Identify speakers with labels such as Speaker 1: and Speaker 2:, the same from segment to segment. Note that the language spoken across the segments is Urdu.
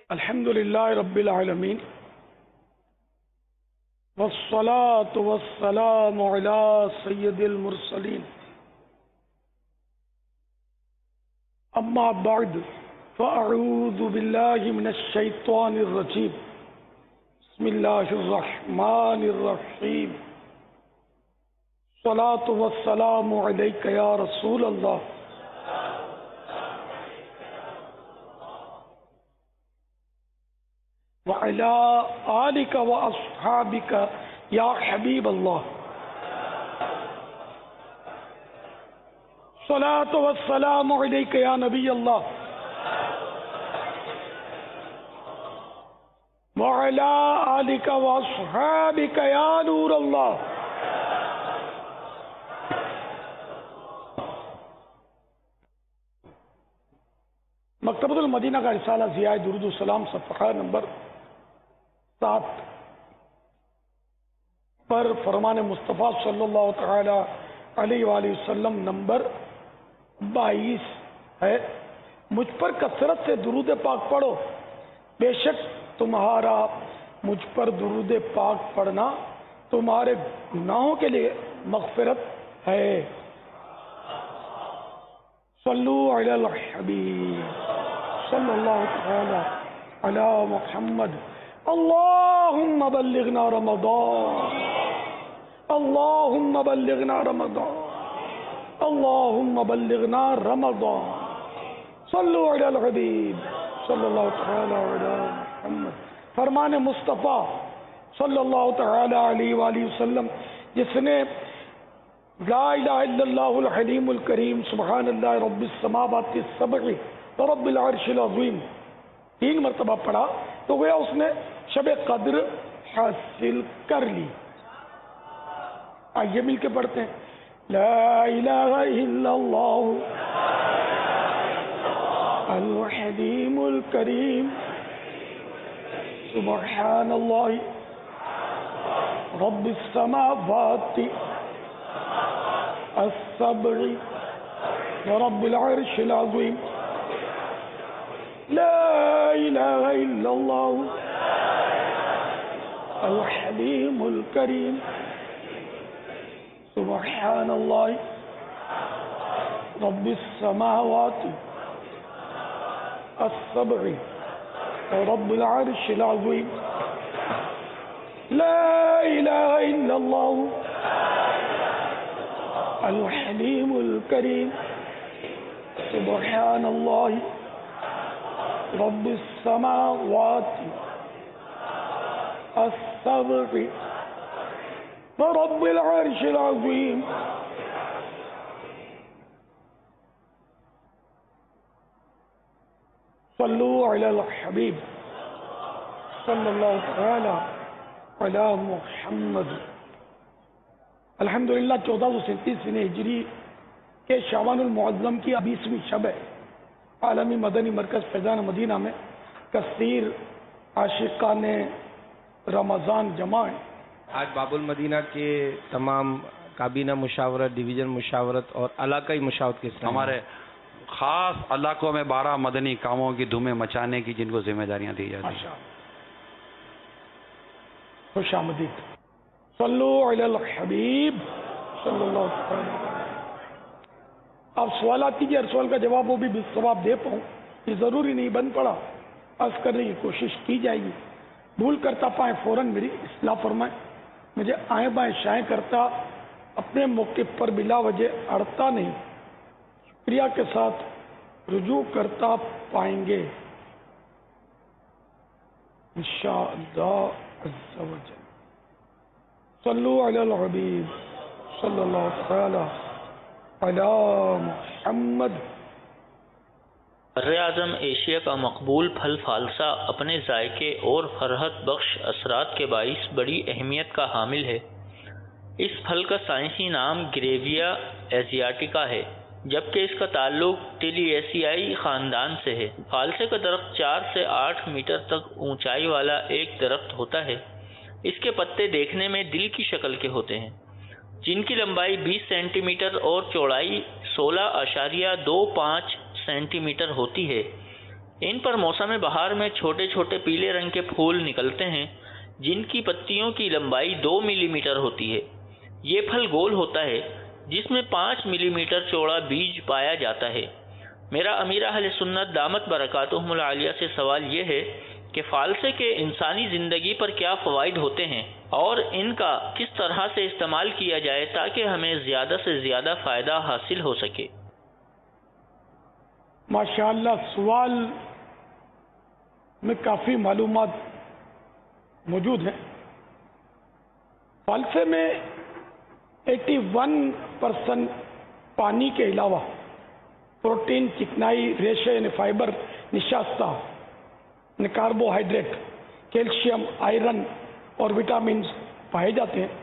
Speaker 1: الحمد للہ رب العالمین والصلاة والسلام علی سید المرسلین اما بعد فاعوذ باللہ من الشیطان الرجیم بسم اللہ الرحمن الرحیم الصلاة والسلام علیک یا رسول اللہ وعلى آلك وأصحابك يا حبيب الله صلاة والسلام عليك يا نبي الله وعلى آلك وأصحابك يا نور الله مکتبۃ المدینہ کا رسالہ ضیاء درود السلام صفحہ نمبر 7 پر فرمان مصطفیٰ صلی اللہ تعالی علیہ وآلہ وسلم نمبر 22 ہے، مجھ پر کثرت سے درود پاک پڑھو، بے شک تمہارا مجھ پر درود پاک پڑھنا تمہارے گناہوں کے لیے مغفرت ہے۔ صلو علی الحبیب صلی اللہ تعالی علی محمد۔ اللہم بلغنا رمضان، اللہم بلغنا رمضان، اللہم بلغنا رمضان۔ صلو علی الحبیب صلی اللہ تعالی علی محمد۔ فرمان مصطفیٰ صلی اللہ تعالی علیہ وآلہ وسلم، جس نے لا الہ الا اللہ الحلیم الکریم سبحان اللہ رب السماوات السبع ورب العرش العظیم 3 مرتبہ پڑھا تو گویا اس نے شب قدر حاصل کر لی۔ آئیے مل کے پڑھتے ہیں، لا الہ الا اللہ الحلیم الکریم سبحان اللہ رب السماوات السبع ورب العرش العظیم، لا الہ الا اللہ الحلیم الکریم سبحان اللہ رب السماوات السبع ورب العرش العظیم، لا الہ الا اللہ الحلیم الکریم سبحان اللہ رب السماوات السبع ورب العرش العظیم۔ صلو علی الحبیب صلی اللہ تعالی علی محمد۔ الحمدللہ 1437 ہجری کے شعبان المعظم کی 20ویں شب ہے۔ عالمی مدنی مرکز فیضان مدینہ میں کثیر عاشقان رمضان جمع ہیں۔
Speaker 2: آج باب المدینہ کے تمام کابینہ مشاورت، ڈویژن مشاورت اور علاقائی مشاورت کے
Speaker 3: ہمارے خاص علاقوں میں 12 مدنی کاموں کی دھومیں مچانے کی جن کو ذمہ داریاں دی جاتی ہیں۔
Speaker 1: خوش آمدید۔ صلو علی الحبیب صلی اللہ علیہ وسلم۔ آپ سوالات کیجیے، ہر سوال کا جواب وہ بھی بالثواب دے پاؤں، یہ ضروری نہیں بن پڑا، عرض کرنے کی کوشش کی جائے گی۔ بھول کرتا پائیں فوراً میری اصلاح فرمائیں، مجھے آئیں بائیں شائیں کرتا اپنے موقف پر بلا وجہ اڑتا نہیں، شکریہ کے ساتھ رجوع کرتا پائیں گے انشاءاللہ عز و جل۔ صلو علی الحبیب صلی اللہ تعالی علی محمد۔
Speaker 4: براعظم ایشیا کا مقبول پھل فالسا اپنے ذائقے اور فرحت بخش اثرات کے باعث بڑی اہمیت کا حامل ہے۔ اس پھل کا سائنسی نام گریویا ایزیاٹیکا ہے، جبکہ اس کا تعلق ٹیلییسیائی خاندان سے ہے۔ فالسے کا درخت 4 سے 8 میٹر تک اونچائی والا ایک درخت ہوتا ہے۔ اس کے پتے دیکھنے میں دل کی شکل کے ہوتے ہیں، جن کی لمبائی 20 سینٹی میٹر اور چوڑائی 16.25 سینٹی میٹر ہوتی ہے۔ ان پر موسم بہار میں چھوٹے چھوٹے پیلے رنگ کے پھول نکلتے ہیں جن کی پتیوں کی لمبائی 2 ملی میٹر ہوتی ہے۔ یہ پھل گول ہوتا ہے جس میں 5 ملی میٹر چوڑا بیج پایا جاتا ہے۔ میرا امیر اہل سنت دامت برکاتہم العالیہ سے سوال یہ ہے کہ فالسے کے انسانی زندگی پر کیا فوائد ہوتے ہیں اور ان کا کس طرح سے استعمال کیا جائے تاکہ ہمیں زیادہ سے زیادہ فائدہ حاصل ہو سکے۔
Speaker 1: ماشاءاللہ سوال میں کافی معلومات موجود ہیں۔ فالسے میں 81% پانی کے علاوہ پروٹین، چکنائی، ریشے یعنی فائبر، نشاستہ یعنی کاربوہائیڈریٹ، کیلشیم، آئرن اور وٹامنز پائے جاتے ہیں۔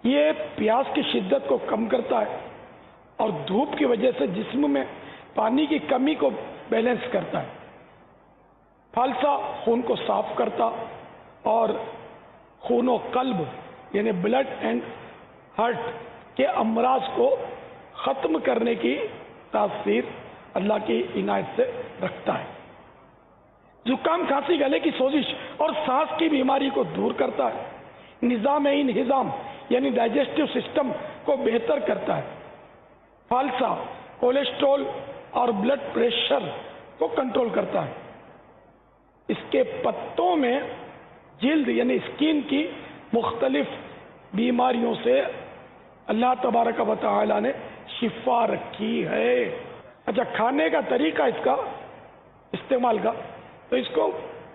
Speaker 1: یہ پیاس کی شدت کو کم کرتا ہے اور دھوپ کی وجہ سے جسم میں پانی کی کمی کو بیلنس کرتا ہے۔ فالسا خون کو صاف کرتا اور خون و قلب یعنی بلڈ اینڈ ہارٹ کے امراض کو ختم کرنے کی تاثیر اللہ کی عنایت سے رکھتا ہے۔ زکام، کھانسی، گلے کی سوزش اور سانس کی بیماری کو دور کرتا ہے۔ نظام انہضام یعنی ڈائجسٹو سسٹم کو بہتر کرتا ہے۔ فالسا کولیسٹرول اور بلڈ پریشر کو کنٹرول کرتا ہے۔ اس کے پتوں میں جلد یعنی اسکن کی مختلف بیماریوں سے اللہ تبارک و تعالی نے شفا رکھی ہے۔ اچھا، کھانے کا طریقہ اس کا استعمال کا، تو اس کو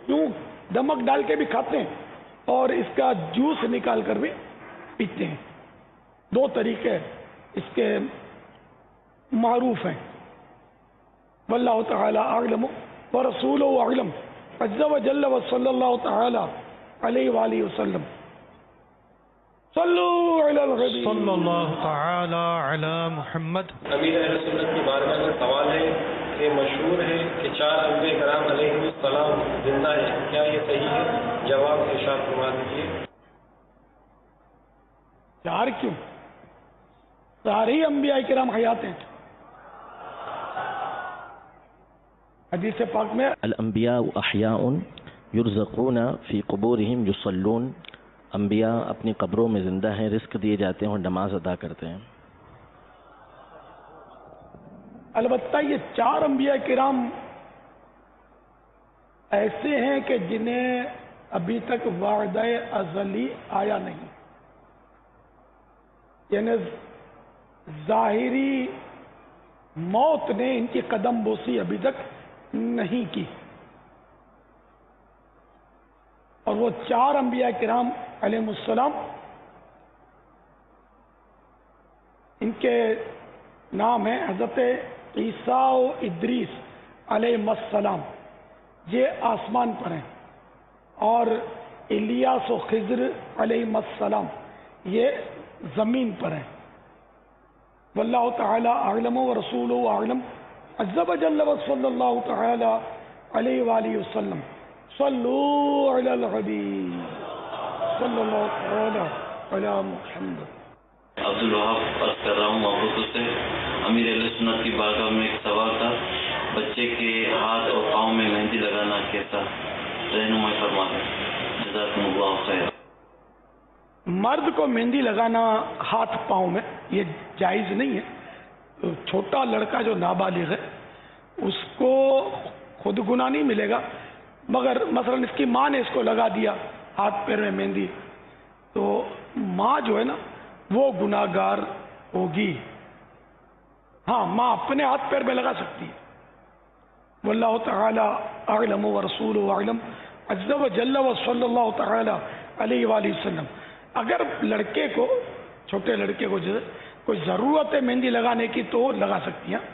Speaker 1: یوں نمک ڈال کے بھی کھاتے ہیں اور اس کا جوس نکال کر بھی پیتے ہیں۔ 2 طریقے اس کے معروف ہیں۔ واللہ تعالی اعلم ورسولہ اعلم عز وجل وصلی اللہ تعالی علیہ وآلہ وسلم۔ صلو علی الحبیب
Speaker 5: صلی اللہ تعالی علی محمد۔
Speaker 2: امیر اہل سنت کی بارگاہ میں سوال ہے کہ مشہور ہے کہ 4 انبیاء کرام علیہ السلام زندہ ہیں، کیا یہ صحیح ہے؟ جواب ارشاد فرما دیجیے۔
Speaker 1: 4 کیوں؟ سارے ہی انبیاء کرام حیات ہیں۔ حدیث پاک میں
Speaker 6: الانبیاء احیاء یرزقون فی قبورہم یصلون، انبیاء اپنی قبروں میں زندہ ہیں، رزق دیے جاتے ہیں اور نماز ادا کرتے ہیں۔
Speaker 1: البتہ یہ 4 انبیاء کرام ایسے ہیں کہ جنہیں ابھی تک وعدہ ازلی آیا نہیں، یعنی ظاہری موت نے ان کی قدم بوسی ابھی تک نہیں کی، اور وہ 4 انبیاء کرام علیہ السلام، ان کے نام ہیں حضرت عیسیٰ و ادریس علیہ السلام، یہ آسمان پر ہیں، اور الیاس و خضر علیہ السلام یہ زمین پر ہیں۔ واللہ تعالی اعلم ورسولہ اعلم عز وجل وصلی اللہ تعالی علیہ وآلہ وسلم۔ صلو علی الحبیب صلی اللہ تعالی علی محمد۔
Speaker 7: عبد الوہاب عرض کر رہا ہوں محبوب سے، امیر اہل سنت کی بارگاہ میں ایک سوال تھا، بچے کے ہاتھ اور پاؤں میں مہندی لگانا کیسا؟ رہنمائی فرما دیں، جزاکم اللہ خیر۔
Speaker 1: مرد کو مہندی لگانا ہاتھ پاؤں میں یہ جائز نہیں ہے۔ چھوٹا لڑکا جو نابالغ ہے اس کو خود گناہ نہیں ملے گا، مگر مثلا اس کی ماں نے اس کو لگا دیا ہاتھ پیر میں مہندی، تو ماں جو ہے نا وہ گناہ گار ہوگی۔ ہاں، ماں اپنے ہاتھ پیر میں لگا سکتی ہے۔ واللہ تعالی اعلم ورسولہ اعلم عز وجل وصلی اللہ تعالی علیہ وآلہ وسلم۔ اگر لڑکے کو، چھوٹے لڑکے کو جیسے کوئی ضرورت ہے مہندی لگانے کی تو لگا سکتی ہیں،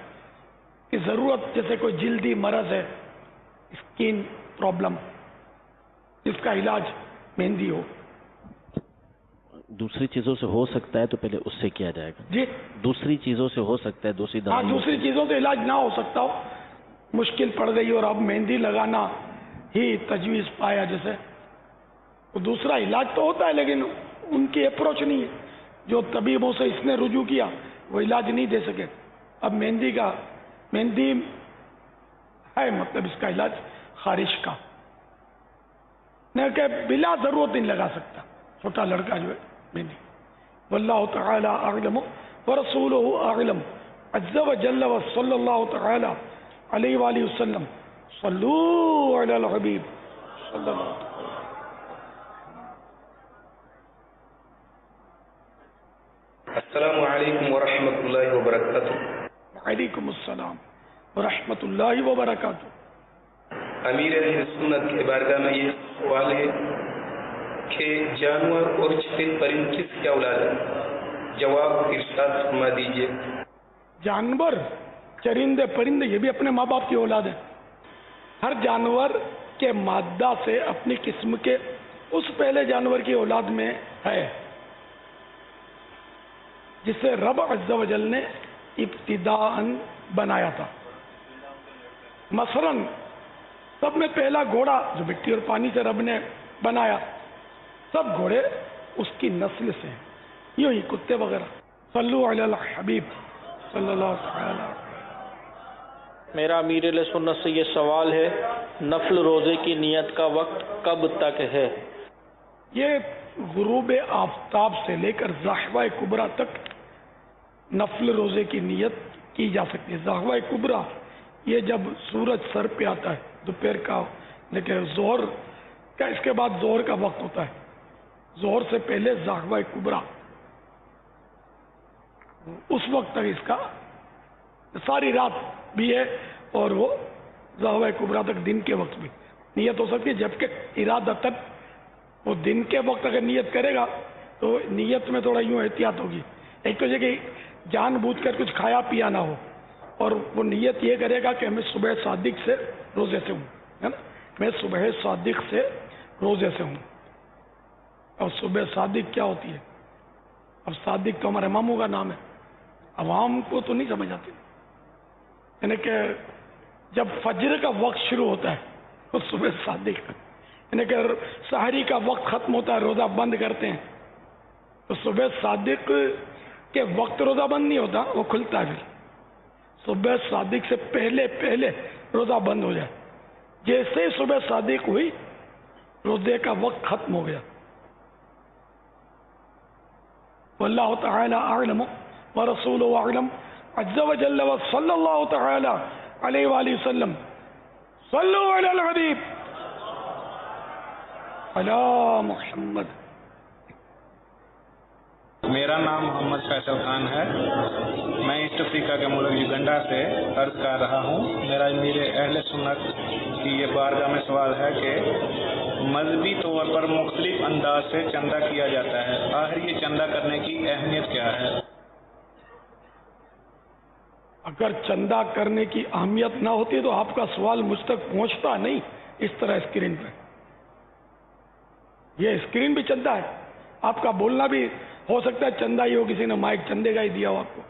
Speaker 1: کہ ضرورت جیسے کوئی جلدی مرض ہے، اسکن پرابلم، جس کا علاج مہندی ہو۔
Speaker 6: دوسری چیزوں سے ہو سکتا ہے تو پہلے اس سے کیا جائے گا؟
Speaker 1: جی
Speaker 6: دوسری چیزوں سے ہو سکتا ہے، دوسری
Speaker 1: ہاں،
Speaker 6: دوائیوں
Speaker 1: دوسری چیزوں سے علاج نہ ہو سکتا ہو، مشکل پڑ گئی اور اب مہندی لگانا ہی تجویز پایا جیسے، تو دوسرا علاج تو ہوتا ہے لیکن ان کی اپروچ نہیں ہے۔ جو طبیبوں سے اس نے رجوع کیا وہ علاج نہیں دے سکے۔ اب مہندی ہے، مطلب اس کا علاج خارش کا، نہ کہ بلا ضرورت نہیں لگا سکتا چھوٹا لڑکا جو ہے میں نہیں. واللہ تعالی اعلم ورسولہ اعلم عز وجل وصلی اللہ تعالی علیہ وآلہ وسلم. صلو علی الحبیب صلی اللہ علیہ وسلم.
Speaker 8: السلام علیکم ورحمۃ اللہ وبرکاتہ.
Speaker 1: وعلیکم السلام ورحمۃ اللہ وبرکاتہ.
Speaker 8: امیر اہل سنت کے بارگاہ میں یہ سوال ہے کہ جانور اور چھپے پرند کس کی اولاد ہے؟ جواب ارشاد فرما دیجیے.
Speaker 1: جانور، چرندے، پرندے یہ بھی اپنے ماں باپ کی اولاد ہے. ہر جانور کے مادہ سے اپنی قسم کے اس پہلے جانور کی اولاد میں ہے جسے رب عز و جل نے ابتداءً بنایا تھا. مثلاً سب میں پہلا گھوڑا جو مٹی اور پانی سے رب نے بنایا، سب گھوڑے اس کی نسل سے ہیں. یوں ہی کتے وغیرہ. صلو علی الحبیب صلی اللہ علیہ وسلم.
Speaker 9: میرا امیر علیہ سنت سے یہ سوال ہے، نفل روزے کی نیت کا وقت کب تک ہے؟
Speaker 1: یہ غروب آفتاب سے لے کر ضحوہ کبریٰ تک نفل روزے کی نیت کی جا سکتی ہے. ضحوہ کبریٰ یہ جب سورج سر پہ آتا ہے دوپہر کا، لیکن ظہر کا اس کے بعد ظہر کا وقت ہوتا ہے. ظہر سے پہلے ضحوہ کبریٰ، اس وقت تک اس کا ساری رات بھی ہے اور وہ ضحوہ کبریٰ تک دن کے وقت بھی نیت ہو سکتی ہے. جبکہ ارادتاً وہ دن کے وقت اگر نیت کرے گا تو نیت میں تھوڑا یوں احتیاط ہوگی. ایک تو یہ کہ جان بوجھ کر کچھ کھایا پیا نہ ہو، اور وہ نیت یہ کرے گا کہ میں صبح صادق سے روزے سے ہوں، ہے نا، میں صبح صادق سے روزے سے ہوں. اور صبح صادق کیا ہوتی ہے؟ اب صادق تو ہمارے اماموں کا نام ہے، عوام کو تو نہیں سمجھ آتی. یعنی کہ جب فجر کا وقت شروع ہوتا ہے تو صبح صادق، یعنی کہ سحری کا وقت ختم ہوتا ہے، روزہ بند کرتے ہیں، تو صبح صادق کے وقت روزہ بند نہیں ہوتا، وہ کھلتا ہے. پھر صبح صادق سے پہلے پہلے روزہ بند ہو جائے. جیسے ہی صبح صادق ہوئی روزے کا وقت ختم ہو گیا. واللہ تعالی اعلم ورسولہ اعلم عز وجل وصلی اللہ تعالی علیہ وآلہ وسلم. صلو علی الحبیب علی محمد.
Speaker 2: میرا نام محمد فیصل خان ہے. میں ایسٹ افریقہ کے ملک یوگنڈا سے عرض کر رہا ہوں. میرا میرے اہل سنت کی یہ بارگاہ میں سوال ہے کہ مذہبی طور پر مختلف انداز سے چندہ کیا جاتا ہے، آخر یہ چندہ کرنے کی اہمیت کیا ہے؟
Speaker 1: اگر چندہ کرنے کی اہمیت نہ ہوتی تو آپ کا سوال مجھ تک پہنچتا نہیں اس طرح اسکرین پہ. یہ اسکرین بھی چندہ ہے، آپ کا بولنا بھی ہو سکتا ہے چندہ ہی ہو، کسی نے مائک چندے کا ہی دیا ہو آپ کو.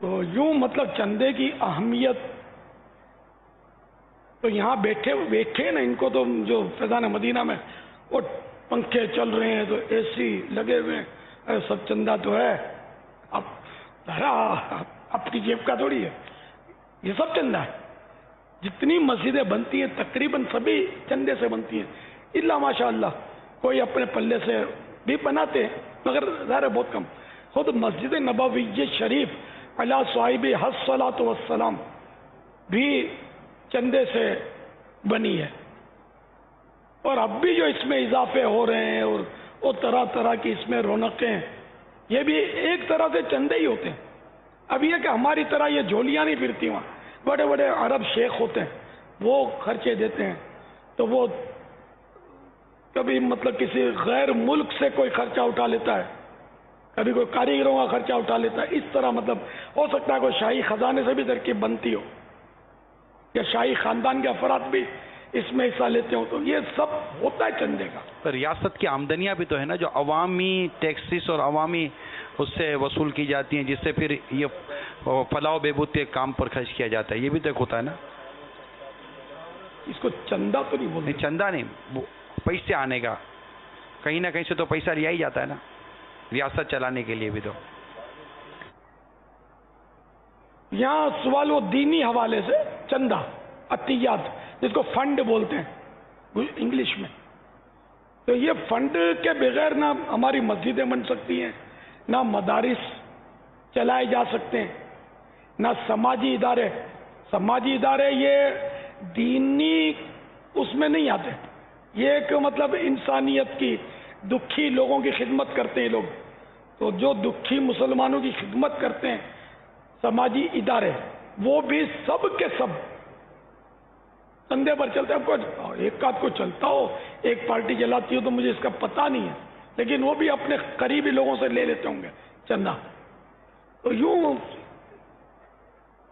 Speaker 1: تو یوں مطلب چندے کی اہمیت تو یہاں بیٹھے نا، ان کو تو جو فیضان مدینہ میں وہ پنکھے چل رہے ہیں تو اے سی لگے ہوئے ہیں، سب چندہ تو ہے. اب ذرا آپ کی جیب کا تھوڑی ہے، یہ سب چندہ ہے. جتنی مسجدیں بنتی ہیں تقریباً سبھی چندے سے بنتی ہیں، الا ماشاء اللہ کوئی اپنے پلے سے بھی بناتے ہیں مگر ظاہر بہت کم. خود مسجد نبوی شریف علی صاحب الصلاۃ والسلام بھی چندے سے بنی ہے. اور اب بھی جو اس میں اضافے ہو رہے ہیں اور وہ طرح طرح کی اس میں رونقیں، یہ بھی ایک طرح سے چندے ہی ہوتے ہیں. اب یہ کہ ہماری طرح یہ جھولیاں نہیں پھرتی، وہاں بڑے بڑے عرب شیخ ہوتے ہیں وہ خرچے دیتے ہیں. تو وہ کبھی مطلب کسی غیر ملک سے کوئی خرچہ اٹھا لیتا ہے، کبھی کوئی کاریگروں کا خرچہ اٹھا لیتا ہے. اس طرح مطلب ہو سکتا ہے کوئی شاہی خزانے سے بھی ترکیب بنتی ہو یا شاہی خاندان کے افراد بھی اس میں حصہ لیتے ہو. تو یہ سب ہوتا ہے چندے کا.
Speaker 3: ریاست کی آمدنیاں بھی تو ہے نا جو عوامی ٹیکسز اور عوامی اس سے وصول کی جاتی ہیں، جس سے پھر یہ فلاح و بہبود کے کام پر خرچ کیا جاتا ہے. یہ بھی تو ایک ہوتا ہے نا.
Speaker 1: اس کو چندہ تو نہیں بولتے.
Speaker 3: چندہ نہیں، پیسے آنے کا، کہیں نہ کہیں سے تو پیسہ لیا ہی جاتا ہے نا ریاست چلانے کے لیے بھی. تو
Speaker 1: یہاں سوال وہ دینی حوالے سے چندہ عطیات جس کو فنڈ بولتے ہیں انگلش میں، تو یہ فنڈ کے بغیر نہ ہماری مسجدیں بن سکتی ہیں، نہ مدارس چلائے جا سکتے ہیں، نہ سماجی ادارے یہ دینی اس میں نہیں آتے، یہ ایک مطلب انسانیت کی دکھی لوگوں کی خدمت کرتے ہیں لوگ، تو جو دکھی مسلمانوں کی خدمت کرتے ہیں سماجی ادارے وہ بھی سب کے سب چندے پر چلتے ہیں. ایک آدھ کو چلتا ہو، ایک پارٹی چلاتی ہو تو مجھے اس کا پتہ نہیں ہے، لیکن وہ بھی اپنے قریبی لوگوں سے لے لیتے ہوں گے چندہ. تو یوں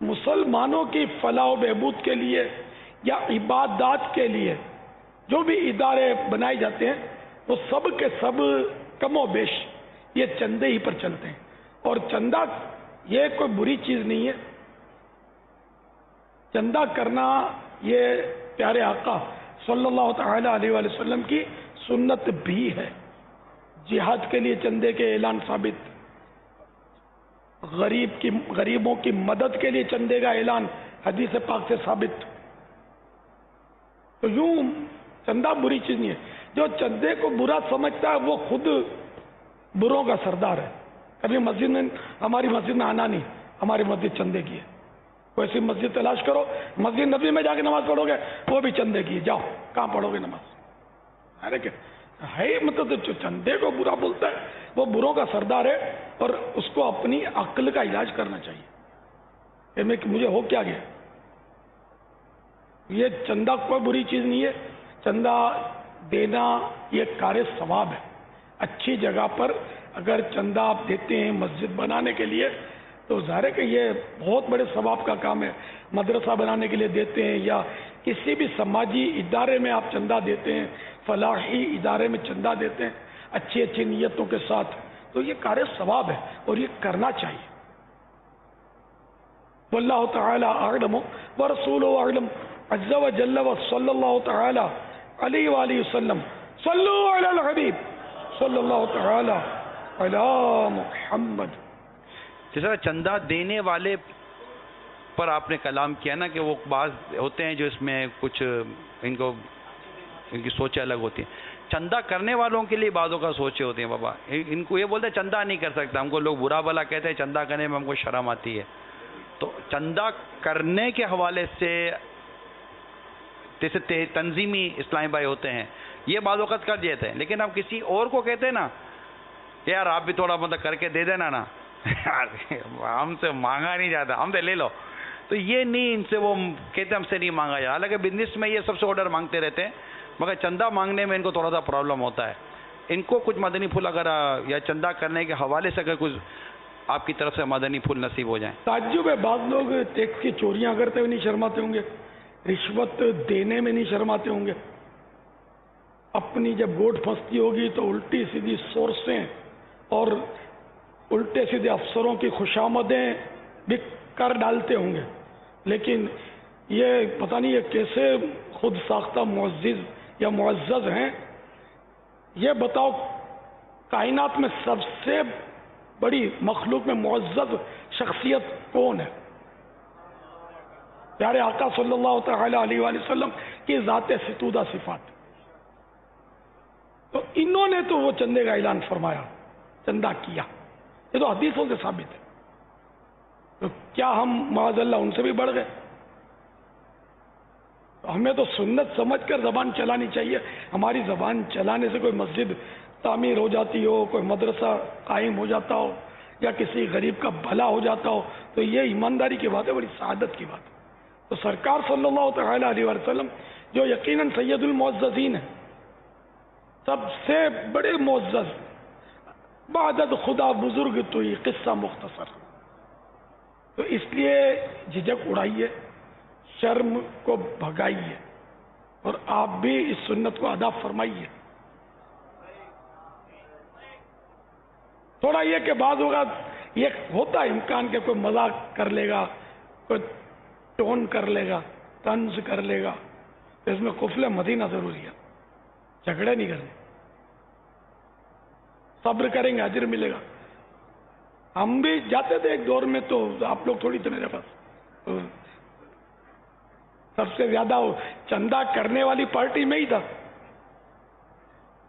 Speaker 1: مسلمانوں کی فلاح و بہبود کے لیے یا عبادات کے لیے جو بھی ادارے بنائے جاتے ہیں وہ سب کے سب کم و بیش یہ چندے ہی پر چلتے ہیں. اور چندہ یہ کوئی بری چیز نہیں ہے، چندہ کرنا یہ پیارے آقا صلی اللہ تعالی علیہ وآلہ وسلم کی سنت بھی ہے. جہاد کے لیے چندے کے اعلان ثابت، غریبوں کی مدد کے لیے چندے کا اعلان حدیث پاک سے ثابت. تو یوں چندہ بری چیز نہیں ہے. جو چندے کو برا سمجھتا ہے وہ خود بروں کا سردار ہے. کبھی ہماری مسجد میں آنا نہیں، ہماری مسجد چندے کی ہے. کوئی ایسی مسجد تلاش کرو، مسجد نبی میں جا کے نماز پڑھو گے وہ بھی چندے کی، جاؤ کہاں پڑھو گے نماز؟ ارے کہ ہے مطلب جو چندے کو برا بولتا ہے وہ بروں کا سردار ہے، اور اس کو اپنی عقل کا علاج کرنا چاہیے کہ مجھے ہو کیا گیا. یہ چندہ کوئی بری چیز نہیں ہے، چندہ دینا یہ کار ثواب ہے. اچھی جگہ پر اگر چندہ آپ دیتے ہیں مسجد بنانے کے لیے تو ظاہر ہے کہ یہ بہت بڑے ثواب کا کام ہے. مدرسہ بنانے کے لیے دیتے ہیں یا کسی بھی سماجی ادارے میں آپ چندہ دیتے ہیں، فلاحی ادارے میں چندہ دیتے ہیں اچھی اچھی نیتوں کے ساتھ، تو یہ کار ثواب ہے اور یہ کرنا چاہیے. واللہ تعالی اعلم ورسولہ اعلم عز وجل وصلی اللہ تعالی علیہ وآلہ وسلم. صلو علی الحبیب صلی اللہ تعالی علی محمد.
Speaker 3: جس طرح چندہ دینے والے پر آپ نے کلام کیا نا کہ وہ بعض ہوتے ہیں جو اس میں کچھ ان کی سوچیں الگ ہوتی ہیں. چندہ کرنے والوں کے لیے بعضوں کا سوچیں ہوتی ہیں. بابا ان کو یہ بولتے ہیں چندہ نہیں کر سکتا، ہم کو لوگ برا بھلا کہتے ہیں، چندہ کرنے میں ہم کو شرم آتی ہے. تو چندہ کرنے کے حوالے سے جیسے تنظیمی اسلامی بھائی ہوتے ہیں یہ بعض اوقات کر دیتے ہیں، لیکن ہم کسی اور کو کہتے ہیں نا یار آپ بھی تھوڑا مطلب کر کے دے دینا نا، ہم سے مانگا نہیں جاتا، ہم سے لے لو. تو یہ نہیں، ان سے وہ کہتے ہم سے نہیں مانگا جاتا. حالانکہ بزنس میں یہ سب سے آرڈر مانگتے رہتے ہیں، مگر چندہ مانگنے میں ان کو تھوڑا سا پرابلم ہوتا ہے. ان کو کچھ مدنی پھول اگر یا چندہ کرنے کے حوالے سے اگر کچھ آپ کی طرف سے مدنی پھول نصیب ہو جائیں.
Speaker 1: تعجب ہے، بعض لوگ ٹیکس کی چوریاں کرتے ہوئے نہیں شرماتے ہوں گے، رشوت دینے میں نہیں شرماتے ہوں گے. اپنی جب گوٹ پھنستی ہوگی تو الٹی سیدھی سورسیں اور الٹے سیدھے افسروں کی خوشامدیں بھی کر ڈالتے ہوں گے. لیکن یہ پتہ نہیں یہ کیسے خود ساختہ معزز یا معزز ہیں. یہ بتاؤ کائنات میں سب سے بڑی مخلوق میں معزز شخصیت کون ہے؟ پیارے آقا صلی اللہ تعالی علیہ وآلہ وسلم کی ذات ستودہ صفات. تو انہوں نے تو وہ چندے کا اعلان فرمایا، چندہ کیا، یہ تو حدیثوں سے ثابت ہے. تو کیا ہم معاذ اللہ ان سے بھی بڑھ گئے؟ ہمیں تو سنت سمجھ کر زبان چلانی چاہیے. ہماری زبان چلانے سے کوئی مسجد تعمیر ہو جاتی ہو، کوئی مدرسہ قائم ہو جاتا ہو یا کسی غریب کا بھلا ہو جاتا ہو تو یہ ایمانداری کی بات ہے، بڑی سعادت کی بات ہے. تو سرکار صلی اللہ تعالی علیہ وسلم جو یقیناً سید المعززین ہیں، سب سے بڑے معزز، بعدد خدا بزرگ تو یہ قصہ مختصر. تو اس لیے جھجک اڑائیے، شرم کو بھگائیے اور آپ بھی اس سنت کو ادا فرمائیے. تھوڑا یہ کہ بعض اوقات یہ ہوتا ہے امکان کہ کوئی مذاق کر لے گا، کوئی ٹون کر لے گا، طنز کر لے گا، تو اس میں قفل مدینہ ضروری ہے. جھگڑے نہیں کرنے، صبر کریں گے اجر ملے گا. ہم بھی جاتے تھے ایک دور میں، تو آپ لوگ تھوڑی تھے میرے پاس. سب سے زیادہ چندہ کرنے والی پارٹی میں ہی تھا.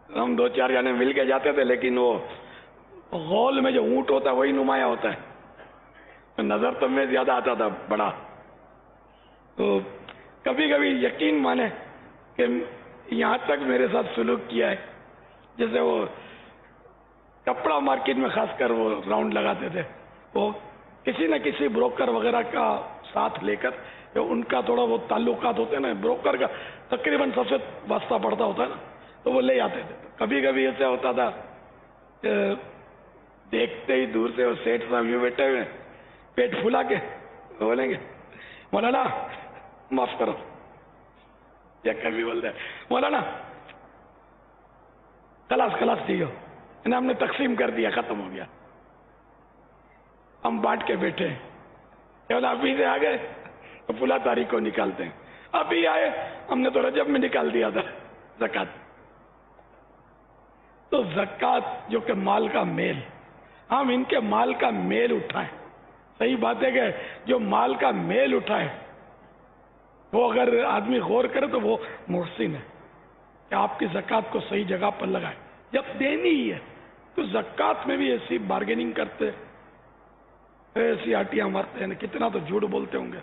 Speaker 1: ہم 2-4 جنے مل کے جاتے تھے، لیکن وہ غول میں جو اونٹ ہوتا ہے وہی نمایاں ہوتا ہے. نظر تو میں زیادہ آتا تھا بڑا. تو کبھی کبھی یقین مانے کہ یہاں تک میرے ساتھ سلوک کیا ہے، جیسے وہ کپڑا مارکیٹ میں خاص کر وہ راؤنڈ لگاتے تھے، وہ کسی نہ کسی بروکر وغیرہ کا ساتھ لے کر، ان کا تھوڑا وہ تعلقات ہوتے ہیں نا، بروکر کا تقریباً سب سے واسطہ پڑتا ہوتا ہے نا، تو وہ لے آتے تھے. کبھی کبھی ایسے ہوتا تھا کہ دیکھتے ہی دور سے وہ سیٹھ صاحب یوں بیٹھے ہوئے پیٹ پھلا کے بولیں گے مولانا معاف کرو، یا کبھی بولتے مولانا خلاص ٹھیک ہو، ہم نے تقسیم کر دیا، ختم ہو گیا، ہم بانٹ کے بیٹھے. ابھی سے آ گئے تو پھلا تاریخ کو نکالتے ہیں. ابھی آئے ہم نے تو رجب میں نکال دیا تھا زکات. تو زکات جو کہ مال کا میل، ہم ان کے مال کا میل اٹھائیں. صحیح بات ہے کہ جو مال کا میل اٹھائے وہ اگر آدمی غور کرے تو وہ محسن ہے کہ آپ کی زکات کو صحیح جگہ پر لگائے. جب دینی ہی ہے تو زکات میں بھی ایسی بارگیننگ کرتے، ایسی آٹیاں مارتے ہیں. کتنا تو جھوٹ بولتے ہوں گے،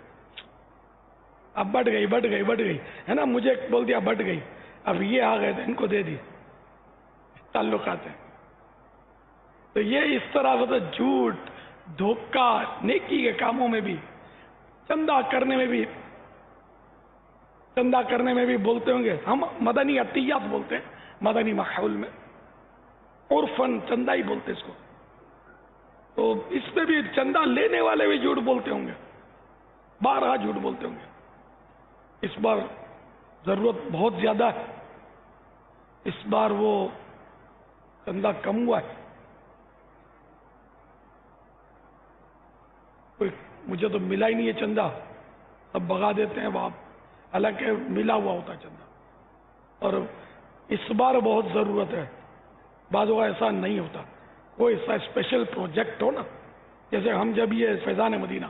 Speaker 1: اب بڑھ گئی ہے نا، مجھے بول دیا بڑھ گئی، اب یہ آ گئے تو ان کو دے دی. تعلقات ہیں. تو یہ اس طرح سے جھوٹ، دھوکہ، نیکی کے کاموں میں بھی، چندہ کرنے میں بھی بولتے ہوں گے. ہم مدنی عطیات بولتے ہیں، مدنی ماحول میں عرفاً چندہ ہی بولتے اس کو. تو اس میں بھی چندہ لینے والے بھی جھوٹ بولتے ہوں گے، بارہا جھوٹ بولتے ہوں گے. اس بار ضرورت بہت زیادہ ہے، اس بار وہ چندہ کم ہوا ہے. مجھے تو ملا ہی نہیں ہے چندہ، اب بغا دیتے ہیں باپ، حالانکہ ملا ہوا ہوتا ہے چندہ. اور اس بار بہت ضرورت ہے. بعض اوقات ایسا نہیں ہوتا، کوئی ایسا اسپیشل پروجیکٹ ہو نا، جیسے ہم جب یہ فیضان مدینہ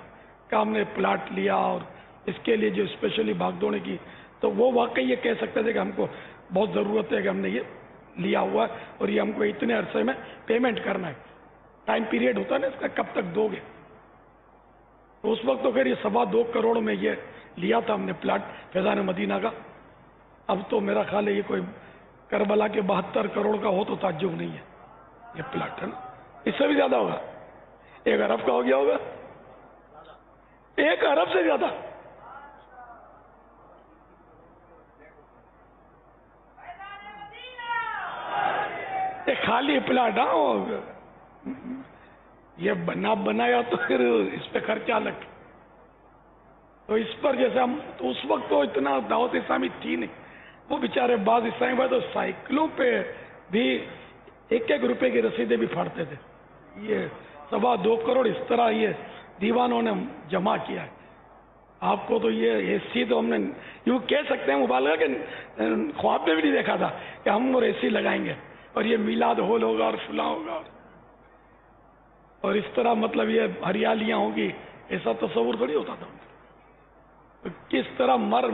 Speaker 1: کا ہم نے پلاٹ لیا اور اس کے لیے جو اسپیشلی بھاگ دوڑنے کی، تو وہ واقعی یہ کہہ سکتے تھے کہ ہم کو بہت ضرورت ہے کہ ہم نے یہ لیا ہوا ہے اور یہ ہم کو اتنے عرصے میں پیمنٹ کرنا ہے. ٹائم پیریڈ ہوتا ہے نا اس کا، کب تک دو گے. تو اس وقت تو خیر یہ 2.25 کروڑ میں یہ لیا تھا ہم نے پلاٹ فیضان مدینہ کا. اب تو میرا خیال ہے یہ کوئی کربلا کے 72 کروڑ کا ہو تو تعجب نہیں ہے. یہ پلاٹ ہے نا، اس سے بھی زیادہ ہوگا، 1 ارب کا ہو گیا ہوگا، 1 ارب سے زیادہ. خالی پلاٹ. ہاں یہ بنایا تو پھر اس پہ خرچہ الگ. تو اس پر جیسے ہم تو اس وقت تو اتنا دعوت اسلامی تھی نہیں. وہ بیچارے بعض اسلامی بھائی تو سائیکلوں پہ بھی 1-1 روپے کی رسیدیں بھی پھاڑتے تھے. یہ 2.25 کروڑ اس طرح یہ دیوانوں نے جمع کیا ہے. آپ کو تو یہ ایسی تو ہم نے یوں کہہ سکتے ہیں مبالغہ کہ خواب میں بھی نہیں دیکھا تھا کہ ہم اور ایسی لگائیں گے اور یہ میلاد ہال ہوگا اور فلاں ہوگا اور اس طرح مطلب یہ ہریالیاں ہوں گی. ایسا تصور تھوڑی ہوتا تھا. کس طرح مر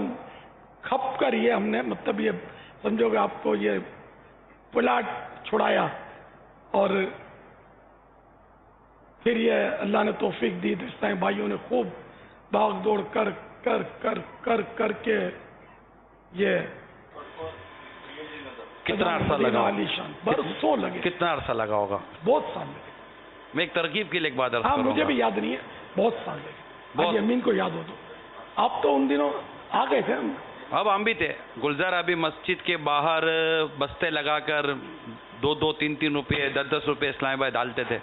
Speaker 1: کھپ کر یہ ہم نے مطلب یہ سمجھو کہ آپ کو یہ پلاٹ چھڑایا اور پھر یہ اللہ نے توفیق دی تو اس طرح بھائیوں نے خوب بھاگ دوڑ کر کر کر کر کر کے یہ
Speaker 3: کتنا عرصہ لگا،
Speaker 1: برسوں لگے.
Speaker 3: کتنا عرصہ لگا ہوگا؟
Speaker 1: بہت سال لگے.
Speaker 3: میں ایک ترغیب کے لیے ایک بات عرض
Speaker 1: ہاں
Speaker 3: کروں گا.
Speaker 1: مجھے بھی یاد نہیں ہے، بہت سال لگے. امین کو یاد ہو تو آپ تو ان دنوں آ گئے تھے.
Speaker 3: اب ہم بھی تھے. گلزار ابھی مسجد کے باہر بستے لگا کر 2-2, 3-3 روپے 10-10 روپے اسلام آباد ڈالتے تھے.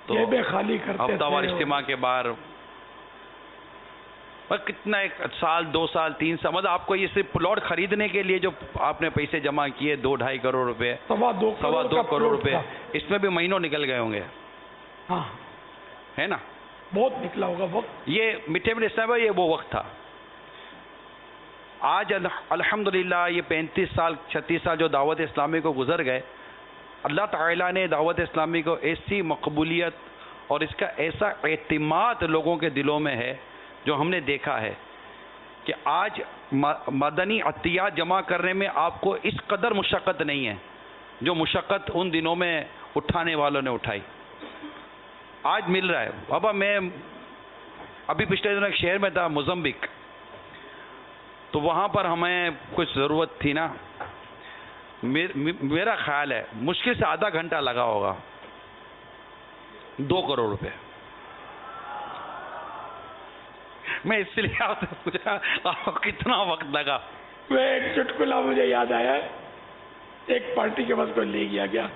Speaker 3: تو
Speaker 1: خالی کرتے
Speaker 3: ہفتہ وار اجتماع کے باہر کتنا 1 سال 2 سال 3 سال مطلب آپ کو یہ صرف پلاٹ خریدنے کے لیے جو آپ نے پیسے جمع کیے 2-2.5 کروڑ روپے 2.25 کروڑ روپے اس میں بھی مہینوں نکل گئے ہوں گے.
Speaker 1: ہاں
Speaker 3: ہے نا،
Speaker 1: بہت نکلا ہوگا وقت. یہ
Speaker 3: میٹھے میٹھے اسلام یہ وہ وقت تھا. آج الحمدللہ یہ 35 سال 36 سال جو دعوت اسلامی کو گزر گئے، اللہ تعالیٰ نے دعوت اسلامی کو ایسی مقبولیت اور اس کا ایسا اعتماد لوگوں کے دلوں میں ہے جو ہم نے دیکھا ہے کہ آج مدنی عطیات جمع کرنے میں آپ کو اس قدر مشقت نہیں ہے جو مشقت ان دنوں میں اٹھانے والوں نے اٹھائی. آج مل رہا ہے. بابا میں ابھی پچھلے دنوں ایک شہر میں تھا موزمبیق, تو وہاں پر ہمیں کچھ ضرورت تھی نا, میرا خیال ہے مشکل سے آدھا گھنٹہ لگا ہوگا, 2 کروڑ روپے. میں اس لیے آپ سے پوچھا آپ کو کتنا وقت لگا.
Speaker 1: میں ایک چٹکلا مجھے یاد آیا, ایک پارٹی کے پاس کوئی لے گیا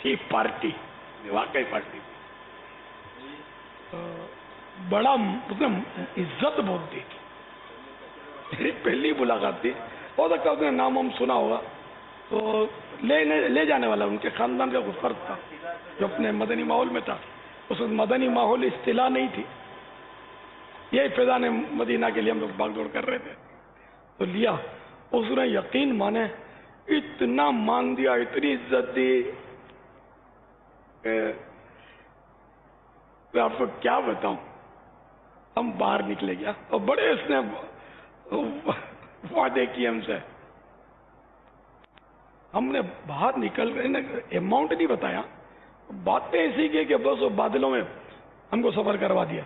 Speaker 1: تھی پارٹی, واقعی پارٹی, بڑا اس نے عزت بہت دی تھی. میری پہلی ملاقات تھی, ہو سکتا ہے اس نے نام ہم سنا ہوگا, تو لے جانے والا ان کے خاندان کا کچھ فرق تھا جو اپنے مدنی ماحول میں تھا. اس مدنی ماحول اصطلاح نہیں تھی, یہی فیضان مدینہ کے لیے ہم لوگ بھاگ دوڑ کر رہے تھے, تو لیا. اس نے یقین مانے اتنا مان دیا, اتنی عزت دی, میں آپ کو کیا بتاؤں. ہم باہر نکلے گیا اور بڑے اس نے وعدے کیے ہم سے. ہم نے باہر نکل کر اماؤنٹ نہیں بتایا, باتیں ایسی کی کہ بس وہ بادلوں میں ہم کو سفر کروا دیا.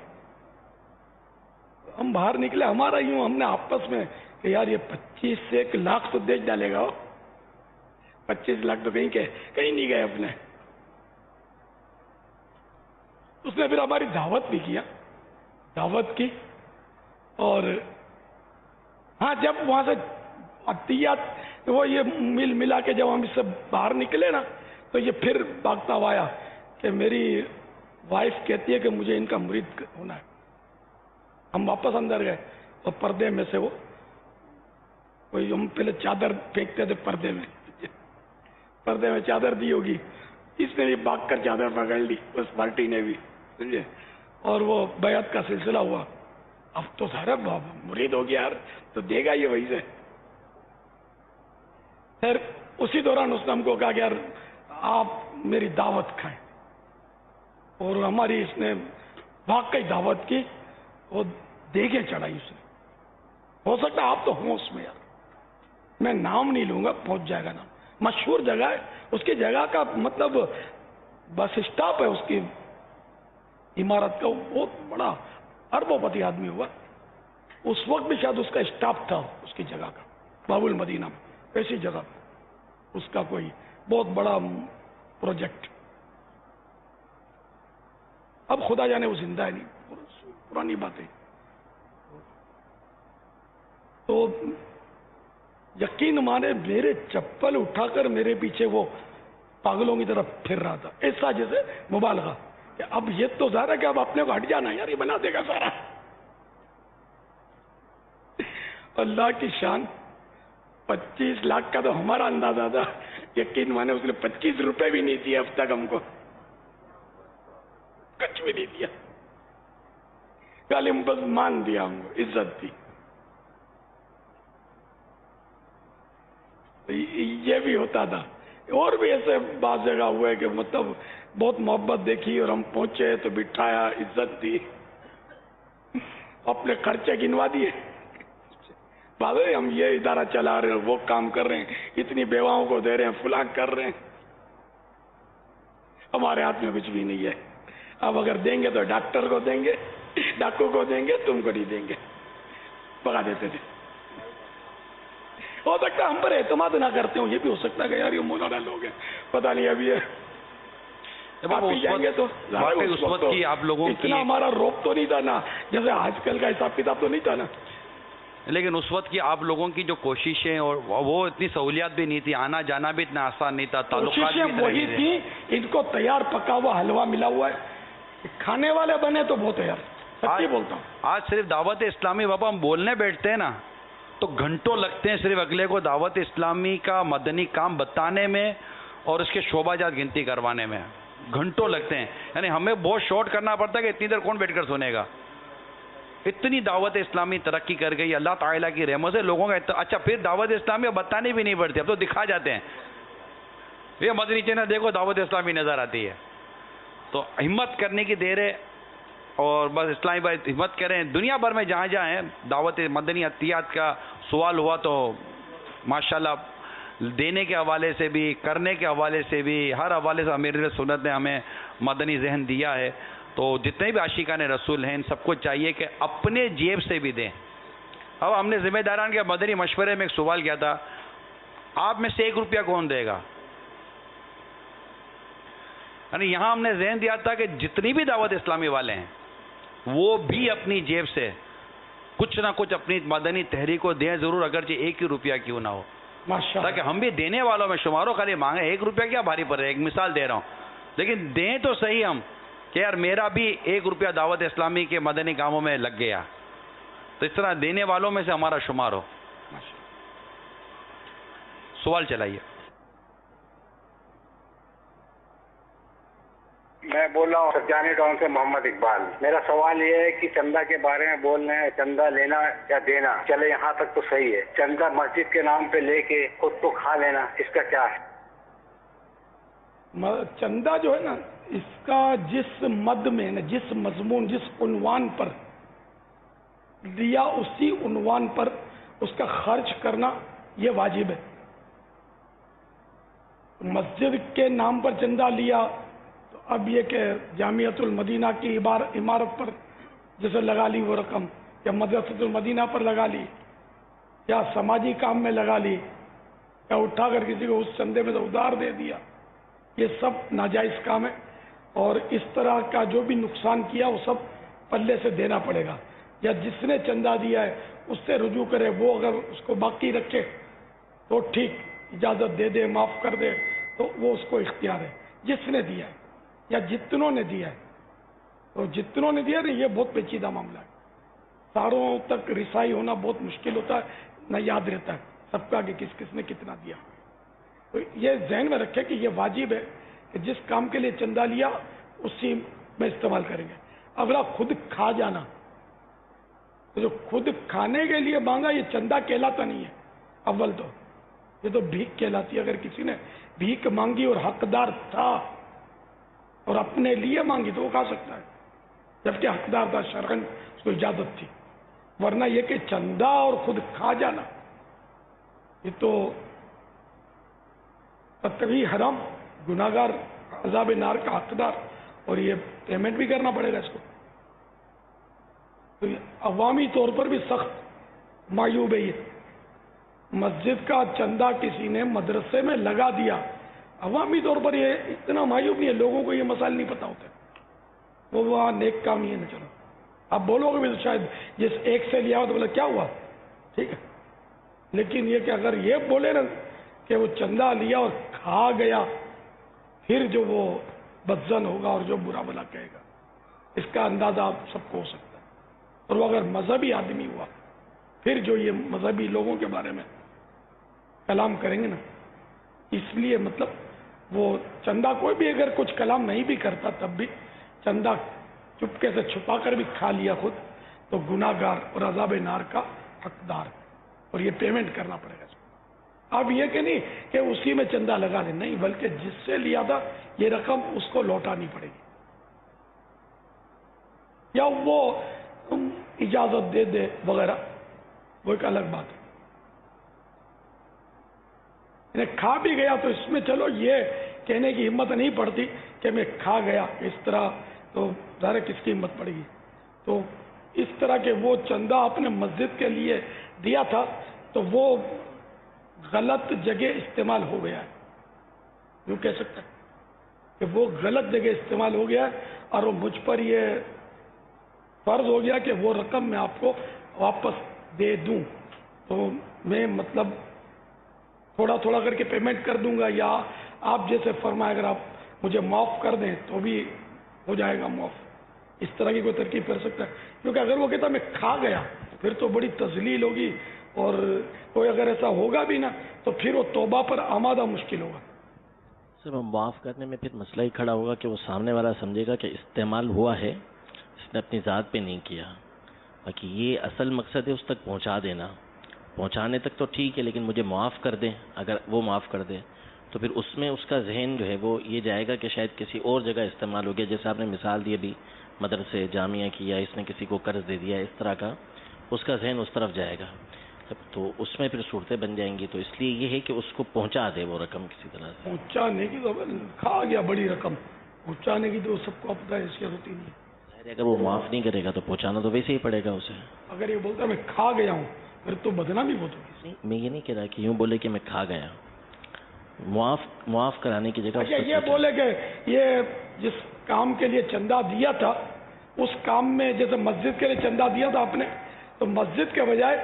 Speaker 1: ہم باہر نکلے, ہمارا یوں ہم نے آپس میں کہ یار یہ 25 سے 1 لاکھ تو دے ڈالے گا, 25 لاکھ تو کہیں نہیں گئے اپنے. اس نے پھر ہماری دعوت بھی کیا, دعوت کی, اور ہاں جب وہاں سے عطیات وہ یہ ملا کے جب ہم اس سے باہر نکلے نا, تو یہ پھر بھاگتا ہوا آیا کہ میری وائف کہتی ہے کہ مجھے ان کا مرید ہونا ہے. ہم واپس اندر گئے اور پردے میں سے وہ کوئی, ہم پہلے چادر پھینکتے تھے پردے میں چادر دی ہوگی, اس نے بھی بھاگ کر چادر پکڑ لی, اس پارٹی نے بھی, سمجھے, اور وہ بیعت کا سلسلہ ہوا. اب تو سارا مرید ہو گیا یار, تو دے گا یہ وہی سے. پھر اسی دوران اس نے ہم کو کہا کہ یار آپ میری دعوت کھائیں, اور ہماری اس نے واقعی دعوت کی, وہ دیکھیں چڑھائی اس نے. ہو سکتا ہے آپ تو ہوں اس میں, یار میں نام نہیں لوں گا, پہنچ جائے گا نام, مشہور جگہ ہے. اس کی جگہ کا مطلب بس اسٹاپ ہے اس کی عمارت کا, بہت بڑا اربوں پتی آدمی ہوا. اس وقت بھی شاید اس کا اسٹاپ تھا اس کی جگہ کا, باب المدینہ میں, ایسی جگہ اس کا کوئی بہت بڑا پروجیکٹ. اب خدا جانے وہ زندہ ہے نہیں, پرانی باتیں. تو یقین مانے میرے چپل اٹھا کر میرے پیچھے وہ پاگلوں کی طرف پھر رہا تھا, ایسا جیسے مبالغہ کہ اب یہ تو ظاہر ہے کہ اب اپنے کو ہٹ جانا ہے یار, یہ بنا دے گا سارا. اللہ کی شان, 25 لاکھ کا تو ہمارا اندازہ تھا, یقین مانے اس نے 25 روپے بھی نہیں دیے اب تک ہم کو, کچھ بھی نہیں دیا, خالی بس مان دیا, ہم کو عزت دی. یہ بھی ہوتا تھا. اور بھی ایسے بعض جگہ ہوئے کہ مطلب بہت محبت دیکھی اور ہم پہنچے تو بٹھایا, عزت دی, اپنے خرچے گنوا دیے. بابے ہم یہ ادارہ چلا رہے ہیں, وہ کام کر رہے ہیں, اتنی بیواؤں کو دے رہے ہیں, فلاں کر رہے ہیں, ہمارے ہاتھ میں کچھ بھی نہیں ہے. اب اگر دیں گے تو ڈاکٹر کو دیں گے, ڈاکو کو دیں گے, تم کو نہیں دیں گے, بگا دیتے تھے. ہو سکتا ہے ہم پر اعتماد نہ کرتے ہوں, یہ بھی ہو سکتا ہے کہ یار یہ مولانا لوگ ہیں, پتہ نہیں ابھی ہے جائیں گے تو
Speaker 3: اس وقت کی آپ لوگوں کی
Speaker 1: اتنا ہمارا روپ تو نہیں تھا نا, جیسے آج کل کا حساب کتاب تو نہیں تھا نا.
Speaker 3: لیکن اس وقت کی آپ لوگوں کی جو کوششیں, اور وہ اتنی سہولیات بھی نہیں تھی, آنا جانا بھی اتنا آسان نہیں تھا, تعلقات بھی
Speaker 1: وہی تھی. ان کو تیار پکا ہوا حلوہ ملا ہوا ہے, کھانے والے بنے تو بہت ہے یار, سچی بولتا ہوں.
Speaker 3: آج صرف دعوت اسلامی بابا ہم بولنے بیٹھتے ہیں نا تو گھنٹوں لگتے ہیں صرف اگلے کو دعوت اسلامی کا مدنی کام بتانے میں اور اس کے شعبہ جات گنتی کروانے میں, گھنٹوں لگتے ہیں. یعنی ہمیں بہت شارٹ کرنا پڑتا ہے کہ اتنی دیر کون بیٹھ کر سنے گا. اتنی دعوت اسلامی ترقی کر گئی اللہ تعالیٰ کی رحمت سے, لوگوں کا اچھا پھر دعوت اسلامی بتانی بھی نہیں پڑتی, اب تو دکھا جاتے ہیں. یہ مدنی چینل دیکھو دعوت اسلامی نظر آتی ہے, تو ہمت کرنے کی دیر ہے، اور بس اسلامی بھائی ہمت کریں. دنیا بھر میں جہاں جہاں ہیں دعوت مدنی عطیات کا سوال ہوا تو ماشاءاللہ دینے کے حوالے سے بھی، کرنے کے حوالے سے بھی، ہر حوالے سے امیر سنت نے ہمیں مدنی ذہن دیا ہے. تو جتنے بھی عاشقان رسول ہیں ان سب کو چاہیے کہ اپنے جیب سے بھی دیں. اب ہم نے ذمہ داران کے مدنی مشورے میں ایک سوال کیا تھا، آپ میں سے 1 روپیہ کون دے گا؟ یعنی یہاں ہم نے ذہن دیا تھا کہ جتنی بھی دعوت اسلامی والے ہیں وہ بھی اپنی جیب سے کچھ نہ کچھ اپنی مدنی تحریک کو دیں ضرور، اگرچہ 1 ہی روپیہ کیوں نہ ہو، تاکہ ہم بھی دینے والوں میں شمار ہو. خالی مانگے 1 روپیہ کیا بھاری پڑ رہا ہے، ایک مثال دے رہا ہوں، لیکن دیں تو صحیح ہم کہ یار میرا بھی 1 روپیہ دعوت اسلامی کے مدنی کاموں میں لگ گیا، تو اس طرح دینے والوں میں سے ہمارا شمار ہو. سوال چلائیے.
Speaker 10: میں بول رہا ہوں سرجانی ٹاؤن سے محمد اقبال. میرا سوال یہ ہے کہ چندہ کے بارے میں بول رہے ہیں، چندہ لینا یا دینا، چلے یہاں تک تو صحیح ہے، چندہ مسجد کے نام پہ لے کے خود تو کھا لینا، اس کا کیا ہے؟
Speaker 1: چندہ جو ہے نا، اس کا جس مد میں نا، جس مضمون، جس عنوان پر دیا اسی عنوان پر اس کا خرچ کرنا یہ واجب ہے. مسجد کے نام پر چندہ لیا تو اب یہ کہ جامعۃ المدینہ کی عمارت پر جیسے لگا لی وہ رقم، یا مدرسۃ المدینہ پر لگا لی، یا سماجی کام میں لگا لی، یا اٹھا کر کسی کو اس چندے میں سے ادھار دے دیا، یہ سب ناجائز کام ہے. اور اس طرح کا جو بھی نقصان کیا وہ سب پلے سے دینا پڑے گا، یا جس نے چندہ دیا ہے اس سے رجوع کرے. وہ اگر اس کو باقی رکھے تو ٹھیک، اجازت دے دے، معاف کر دے، تو وہ اس کو اختیار ہے. جس نے دیا ہے یا جتنوں نے دیا ہے، تو جتنوں نے دیا ہے یہ بہت پیچیدہ معاملہ ہے، ساروں تک رسائی ہونا بہت مشکل ہوتا ہے، نہ یاد رہتا ہے سب کا کہ کس کس نے کتنا دیا. تو یہ ذہن میں رکھے کہ یہ واجب ہے کہ جس کام کے لیے چندہ لیا اسی میں استعمال کریں گے. اگلا خود کھا جانا، تو جو خود کھانے کے لیے مانگا یہ چندہ کہلاتا نہیں ہے. اول تو یہ تو بھیک کہلاتی ہے. اگر کسی نے بھیک مانگی اور حقدار تھا اور اپنے لیے مانگی تو وہ کھا سکتا ہے، جبکہ حقدار تھا، شرعاً اس کو اجازت تھی. ورنہ یہ کہ چندہ اور خود کھا جانا یہ تو قطعی حرام، گناہگار، عذاب نار کا حقدار، اور یہ پیمنٹ بھی کرنا پڑے گا اس کو. تو عوامی طور پر بھی سخت معیوب ہے. یہ مسجد کا چندہ کسی نے مدرسے میں لگا دیا، عوامی طور پر یہ اتنا معیوب نہیں ہے، لوگوں کو یہ مسائل نہیں پتا ہوتے، وہ وہاں نیک کام ہی ہے. نہ چلو آپ بولو گے بھی تو شاید جس ایک سے لیا ہو تو بولا کیا ہوا، ٹھیک ہے. لیکن یہ کہ اگر یہ بولے نا کہ وہ چندہ لیا اور کھا گیا، پھر جو وہ بدزن ہوگا اور جو برا بلا کہے گا، اس کا اندازہ آپ سب کو ہو سکتا ہے. اور وہ اگر مذہبی آدمی ہوا، پھر جو یہ مذہبی لوگوں کے بارے میں کلام کریں گے نا، اس لیے مطلب وہ چندہ کوئی بھی اگر کچھ کلام نہیں بھی کرتا تب بھی چندہ چپکے سے چھپا کر بھی کھا لیا خود، تو گناہگار اور عذاب نار کا حقدار، اور یہ پیمنٹ کرنا پڑے گا. اب یہ کہ نہیں کہ اسی میں چندہ لگا دیں، نہیں، بلکہ جس سے لیا تھا یہ رقم اس کو لوٹانی پڑے گی، یا وہ اجازت دے دے وغیرہ، وہ ایک الگ بات ہے. کھا بھی گیا تو اس میں چلو یہ کہنے کی ہمت نہیں پڑتی کہ میں کھا گیا، اس طرح تو ظاہر کس کی ہمت پڑے گی. تو اس طرح کے وہ چندہ اپنے مسجد کے لیے دیا تھا تو وہ غلط جگہ استعمال ہو گیا ہے، یوں کہہ سکتے ہیں کہ وہ غلط جگہ استعمال ہو گیا ہے، اور وہ مجھ پر یہ فرض ہو گیا کہ وہ رقم میں آپ کو واپس دے دوں. تو میں مطلب تھوڑا تھوڑا کر کے پیمنٹ کر دوں گا، یا آپ جیسے فرمائے اگر آپ مجھے معاف کر دیں تو بھی ہو جائے گا معاف. اس طرح کی کوئی ترکیب کر سکتا ہے، کیونکہ اگر وہ کہتا میں کھا گیا پھر تو بڑی تذلیل ہوگی، اور کوئی اگر ایسا ہوگا بھی نا تو پھر وہ توبہ پر آمادہ مشکل ہوگا.
Speaker 6: سر معاف کرنے میں پھر مسئلہ ہی کھڑا ہوگا کہ وہ سامنے والا سمجھے گا کہ استعمال ہوا ہے، اس نے اپنی ذات پہ نہیں کیا. باقی یہ اصل مقصد ہے اس تک پہنچا دینا. پہنچانے تک تو ٹھیک ہے، لیکن مجھے معاف کر دیں، اگر وہ معاف کر دے تو پھر اس میں اس کا ذہن جو ہے وہ یہ جائے گا کہ شاید کسی اور جگہ استعمال ہو گیا، جیسے آپ نے مثال دی ابھی مدرسے جامعہ کی، یا اس نے کسی کو قرض دے دیا، اس طرح کا اس کا ذہن اس طرف جائے گا، تو اس میں پھر صورتیں بن جائیں گی. تو اس لیے یہ ہے کہ اس کو پہنچا دے وہ رقم کسی طرح سے.
Speaker 1: پہنچانے کی تو کھا گیا بڑی رقم، پہنچانے کی تو سب کو پتہ ہے حیثیت ہوتی نہیں ہے.
Speaker 6: اگر وہ معاف نہیں کرے گا تو پہنچانا تو ویسے ہی پڑے گا اسے.
Speaker 1: اگر یہ بولتا ہے میں کھا گیا ہوں پھر تو بدنامی بہت ہوگی.
Speaker 6: میں یہ نہیں کہہ رہا کہ یوں بولے کہ میں کھا گیا، معاف کرانے کی جگہ
Speaker 1: اچھا یہ بولے کہ یہ جس کام کے لیے چندہ دیا تھا اس کام میں، جیسے مسجد کے لیے چندہ دیا تھا آپ نے، تو مسجد کے بجائے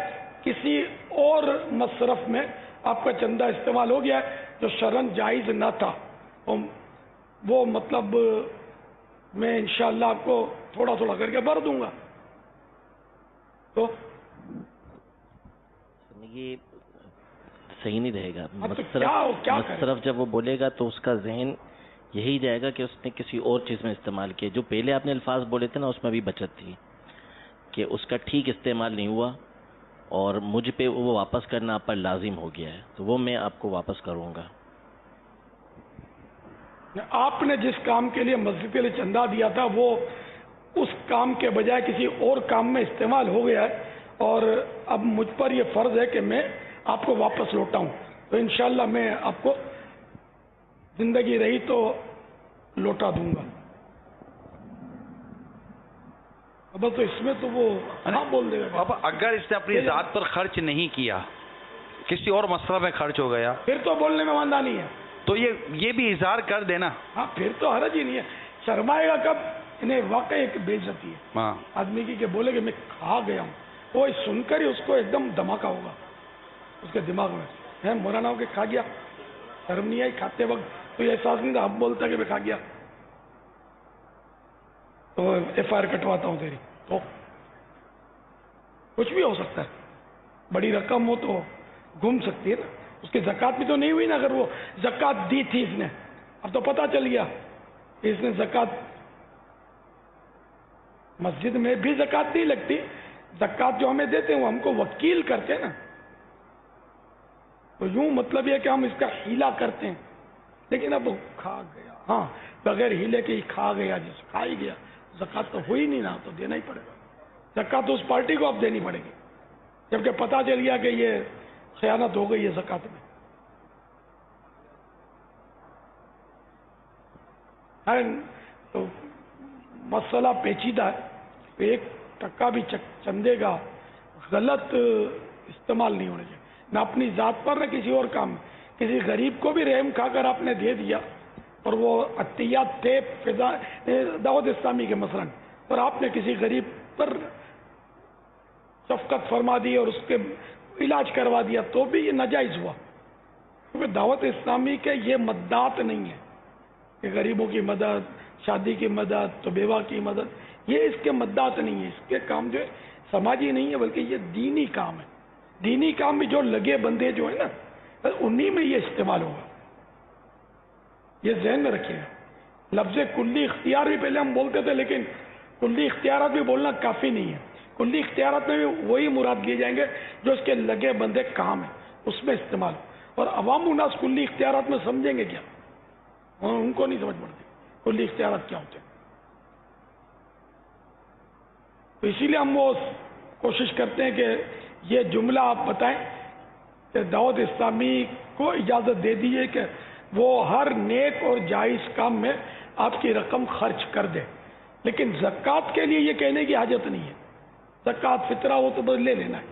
Speaker 1: کسی اور مصرف میں آپ کا چندہ استعمال ہو گیا ہے جو شرعاً جائز نہ تھا، وہ مطلب میں انشاءاللہ آپ کو تھوڑا تھوڑا کر کے بھر دوں گا. تو
Speaker 6: یہ صحیح نہیں رہے گا.
Speaker 1: مصرف
Speaker 6: جب وہ بولے گا تو اس کا ذہن یہی جائے گا کہ اس نے کسی اور چیز میں استعمال کیا. جو پہلے آپ نے الفاظ بولے تھے نا اس میں بھی بچت تھی کہ اس کا ٹھیک استعمال نہیں ہوا اور مجھ پہ وہ واپس کرنا آپ پر لازم ہو گیا ہے، تو وہ میں آپ کو واپس کروں گا.
Speaker 1: آپ نے جس کام کے لیے مسجد کے لیے چندہ دیا تھا وہ اس کام کے بجائے کسی اور کام میں استعمال ہو گیا ہے، اور اب مجھ پر یہ فرض ہے کہ میں آپ کو واپس لوٹاؤں. تو انشاءاللہ میں آپ کو زندگی رہی تو لوٹا دوں گا. اب تو اس میں تو وہ ہاں بول دے گا.
Speaker 3: بابا اگر اس نے اپنی ذات پر خرچ نہیں کیا، کسی اور مصرف میں خرچ ہو گیا،
Speaker 1: پھر تو بولنے میں واندہ نہیں ہے،
Speaker 3: تو یہ بھی اظہار کر دینا.
Speaker 1: ہاں پھر تو حرج ہی نہیں ہے. شرمائے گا کب؟ انہیں واقعی ایک بے عزتی ہے
Speaker 3: ہاں
Speaker 1: آدمی کی کہ بولے کہ میں کھا گیا ہوں. وہ سن کر ہی اس کو ایک دم دھماکہ ہوگا اس کے دماغ میں، ہے مولانا ہو کے کھا گیا، شرم نہیں آئی کھاتے وقت؟ تو یہ احساس نہیں تھا، اب بولتا کہ میں کھا گیا تو ایف آئی آر کٹواتا ہوں تیری. تو کچھ بھی ہو سکتا ہے، بڑی رقم ہو تو گھوم سکتی ہے نا. اس کی زکوٰۃ بھی تو نہیں ہوئی نا. اگر وہ زکوٰۃ دی تھی اس نے، اب تو پتہ چل گیا کہ اس نے زکوٰۃ، مسجد میں بھی زکوٰۃ نہیں لگتی. زکوٰۃ جو ہمیں دیتے ہیں وہ ہم کو وکیل کرتے ہیں نا. تو یوں مطلب یہ کہ ہم اس کا ہیلا کرتے ہیں، لیکن اب کھا گیا، ہاں بغیر ہیلے کے ہی کھا گیا، جس کھا ہی گیا، زکوٰۃ تو ہوئی نہیں نا، تو دینا ہی پڑے گا. زکوٰۃ تو اس پارٹی کو اب دینی پڑے گی، جبکہ پتہ چل گیا کہ یہ خیانت ہو گئی ہے زکوٰۃ میں. تو مسئلہ پیچیدہ ہے. ایک ٹکا بھی چندے گا غلط استعمال نہیں ہونے چاہیے، نہ اپنی ذات پر نہ کسی اور کام میں. کسی غریب کو بھی رحم کھا کر آپ نے دے دیا، اور وہ عطیات تھے دعوت اسلامی کے مثلاً، اور آپ نے کسی غریب پر شفقت فرما دی اور اس کے علاج کروا دیا، تو بھی یہ ناجائز ہوا. کیونکہ دعوت اسلامی کے یہ مدات نہیں ہے کہ غریبوں کی مدد، شادی کی مدد، تو بیوہ کی مدد، یہ اس کے مدات نہیں ہے. اس کے کام جو ہے سماجی نہیں ہے بلکہ یہ دینی کام ہے. دینی کام بھی جو لگے بندے جو ہے نا انہی میں یہ استعمال ہوگا. یہ ذہن میں رکھیے گا. لفظ کلی اختیار بھی پہلے ہم بولتے تھے، لیکن کلی اختیارات بھی بولنا کافی نہیں ہے. کلی اختیارات میں بھی وہی مراد لیے جائیں گے جو اس کے لگے بندے کام ہیں، اس میں استعمال. اور عوام الناس کلی اختیارات میں سمجھیں گے کیا؟ ان کو نہیں سمجھ پڑتی کلی اختیارات کیا ہوتے ہیں. تو اسی لیے ہم وہ کوشش کرتے ہیں کہ یہ جملہ آپ بتائیں کہ دعوت اسلامی کو اجازت دے دیجیے کہ وہ ہر نیک اور جائز کام میں آپ کی رقم خرچ کر دے، لیکن زکوٰۃ کے لیے یہ کہنے کی حاجت نہیں ہے. زکوٰۃ فطرہ ہو تو بس لے لینا ہے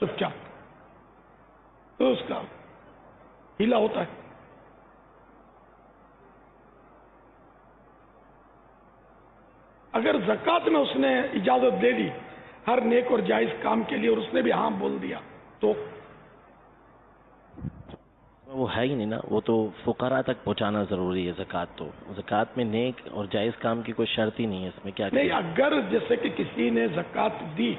Speaker 1: چپ چاپ، تو اس کا ہیلا ہوتا ہے. اگر زکوٰۃ میں اس نے اجازت دے دی ہر نیک اور جائز کام کے لیے اور اس نے بھی ہاں بول دیا تو
Speaker 6: وہ ہے ہی نہیں نا. وہ تو فقراء تک پہنچانا ضروری ہے. زکوٰۃ میں نیک اور جائز کام کی کوئی شرط ہی نہیں ہے. اس میں کیا
Speaker 1: نہیں، اگر جیسے کہ کسی نے زکوٰۃ دی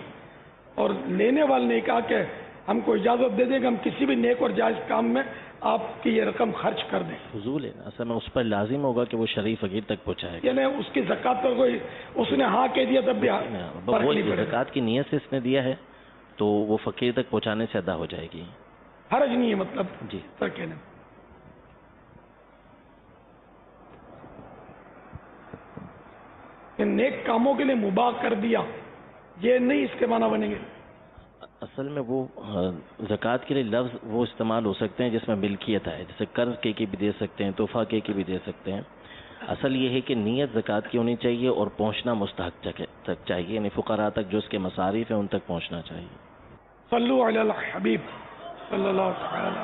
Speaker 1: اور لینے والے نے کہا کہ ہم کو اجازت دے دیں کہ ہم کسی بھی نیک اور جائز کام میں آپ کی یہ رقم خرچ کر دیں،
Speaker 6: فضول ہے نا. اصل میں اس پر لازم ہوگا کہ وہ شرعی فقیر تک پہنچائے گا.
Speaker 1: یعنی اس کی زکوٰۃ پر کوئی اس نے ہاں کہہ دیا تب بھی
Speaker 6: وہ زکوٰۃ کی نیت سے اس نے دیا ہے تو وہ فقیر تک پہنچانے سے ادا ہو جائے گی.
Speaker 1: حرج نہیں ہے مطلب
Speaker 6: جی
Speaker 1: سر کہنے. کہ نیک کاموں کے لیے مباح کر دیا، یہ نہیں اس کے معنی بنیں گے۔
Speaker 6: اصل میں وہ زکوٰۃ کے لیے لفظ وہ استعمال ہو سکتے ہیں جس میں ملکیت ہے، جیسے قرض کے بھی دے سکتے ہیں، تحفہ کے بھی دے سکتے ہیں۔ اصل یہ ہے کہ نیت زکوٰۃ کی ہونی چاہیے اور پہنچنا مستحق تک چاہیے، یعنی فقراء تک جو اس کے مصارف ہیں ان تک پہنچنا چاہیے۔
Speaker 1: صلو علی الحبیب صلی اللہ تعالی۔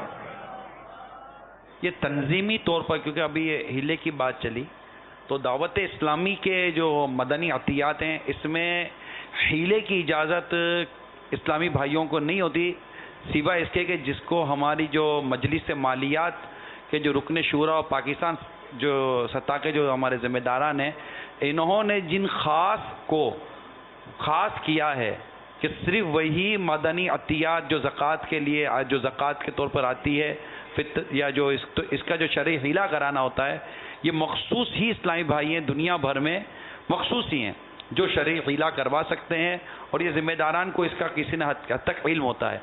Speaker 3: یہ تنظیمی طور پر، کیونکہ ابھی یہ ہیلے کی بات چلی، تو دعوت اسلامی کے جو مدنی عطیات ہیں اس میں ہیلے کی اجازت اسلامی بھائیوں کو نہیں ہوتی، سوائے اس کے کہ جس کو ہماری جو مجلس مالیات کے جو رکن شورا اور پاکستان جو سطح کے جو ہمارے ذمہ داران ہیں، انہوں نے جن خاص کو خاص کیا ہے کہ صرف وہی مدنی عطیات جو زکوٰۃ کے لیے، جو زکوٰۃ کے طور پر آتی ہے یا جو اس کا جو شرعی حیلہ کرانا ہوتا ہے، یہ مخصوص ہی اسلامی بھائی ہیں دنیا بھر میں، مخصوص ہی ہیں جو شرعی حیلہ کروا سکتے ہیں، اور یہ ذمہ داران کو اس کا کسی نہ حد تک علم ہوتا ہے۔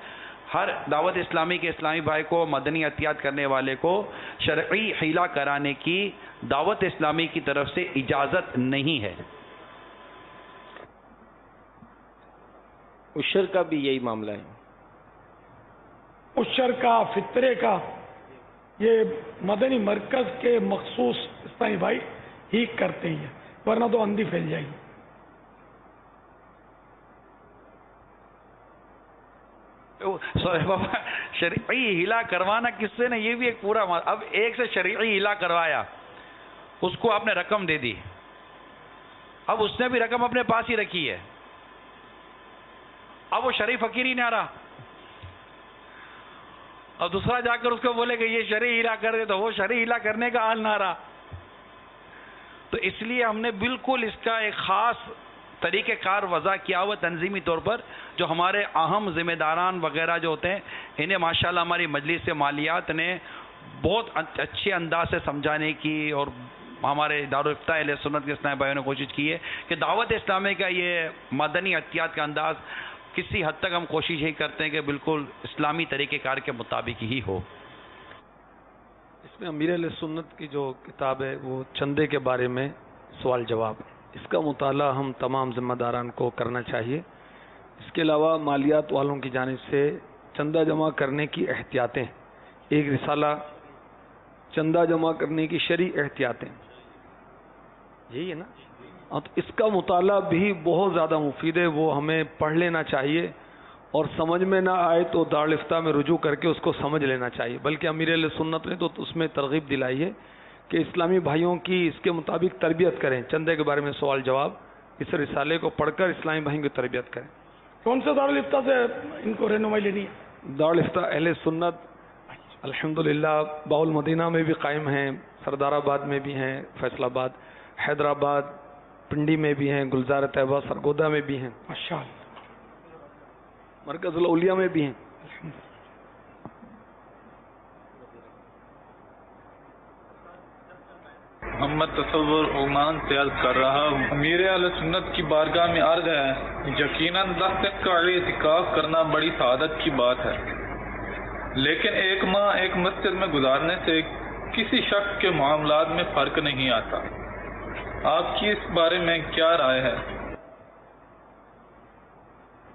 Speaker 3: ہر دعوت اسلامی کے اسلامی بھائی کو، مدنی عطیات کرنے والے کو شرعی حیلہ کرانے کی دعوت اسلامی کی طرف سے اجازت نہیں ہے۔
Speaker 8: عشر کا بھی یہی معاملہ ہے،
Speaker 1: عشر کا، فطرے کا، یہ مدنی مرکز کے مخصوص اسلامی بھائی ہی کرتے ہیں، ورنہ تو اندھی پھیل جائے گی۔
Speaker 3: بابا شرعی ہیلا کروانا کس سے نے، یہ بھی ایک پورا اب ایک سے شرعی ہیلا کروایا، اس کو آپ نے رقم دے دی، اب اس نے بھی رقم اپنے پاس ہی رکھی ہے، اب وہ شرعی فقیر ہی نہیں آ رہا، اب دوسرا جا کر اس کو بولے کہ یہ شرعی ہیلا کر دے، تو وہ شرعی ہیلا کرنے کا حال نہ رہا۔ تو اس لیے ہم نے بالکل اس کا ایک خاص طریقہ کار وضع کیا ہوا تنظیمی طور پر، جو ہمارے اہم ذمہ داران وغیرہ جو ہوتے ہیں انہیں ماشاءاللہ ہماری مجلس مالیات نے بہت اچھے انداز سے سمجھانے کی، اور ہمارے دارالافتاء اہل سنت کے اسلامی بھائیوں نے کوشش کی ہے کہ دعوت اسلامی کا یہ مدنی عطیات کا انداز کسی حد تک ہم کوشش یہی کرتے ہیں کہ بالکل اسلامی طریقہ کار کے مطابق ہی ہو۔
Speaker 8: اس میں امیر اہل سنت کی جو کتاب ہے وہ چندے کے بارے میں سوال جواب، اس کا مطالعہ ہم تمام ذمہ داران کو کرنا چاہیے۔ اس کے علاوہ مالیات والوں کی جانب سے چندہ جمع کرنے کی احتیاطیں، ایک رسالہ چندہ جمع کرنے کی شرعی احتیاطیں، یہی ہے نا، تو اس کا مطالعہ بھی بہت زیادہ مفید ہے، وہ ہمیں پڑھ لینا چاہیے، اور سمجھ میں نہ آئے تو دارالافتاء میں رجوع کر کے اس کو سمجھ لینا چاہیے۔ بلکہ امیر اہل سنت نے تو اس میں ترغیب دلائی ہے کہ اسلامی بھائیوں کی اس کے مطابق تربیت کریں، چندے کے بارے میں سوال جواب، اس رسالے کو پڑھ کر اسلامی بھائیوں کی تربیت کریں۔
Speaker 1: کون سے دارالافتاء سے ان کو رہنمائی لینی ہے؟
Speaker 8: دارالافتاء اہل سنت الحمدللہ باول مدینہ میں بھی قائم ہیں، سردار آباد میں بھی ہیں، فیصل آباد، حیدرآباد، پنڈی میں بھی ہیں، گلزار طیبہ سرگودا میں بھی ہیں،
Speaker 1: ماشاءاللہ،
Speaker 8: مرکز الاولیاء میں بھی ہیں۔
Speaker 11: محمد تصور عمان سے عرض کر رہا ہوں، امیر اہل سنت کی بارگاہ میں عرض ہے، یقیناً 10 دن کا اعتکاف کرنا بڑی سعادت کی بات ہے، لیکن ایک ماہ ایک مسجد میں گزارنے سے کسی شخص کے معاملات میں فرق نہیں آتا، آپ کی اس بارے میں کیا رائے ہے؟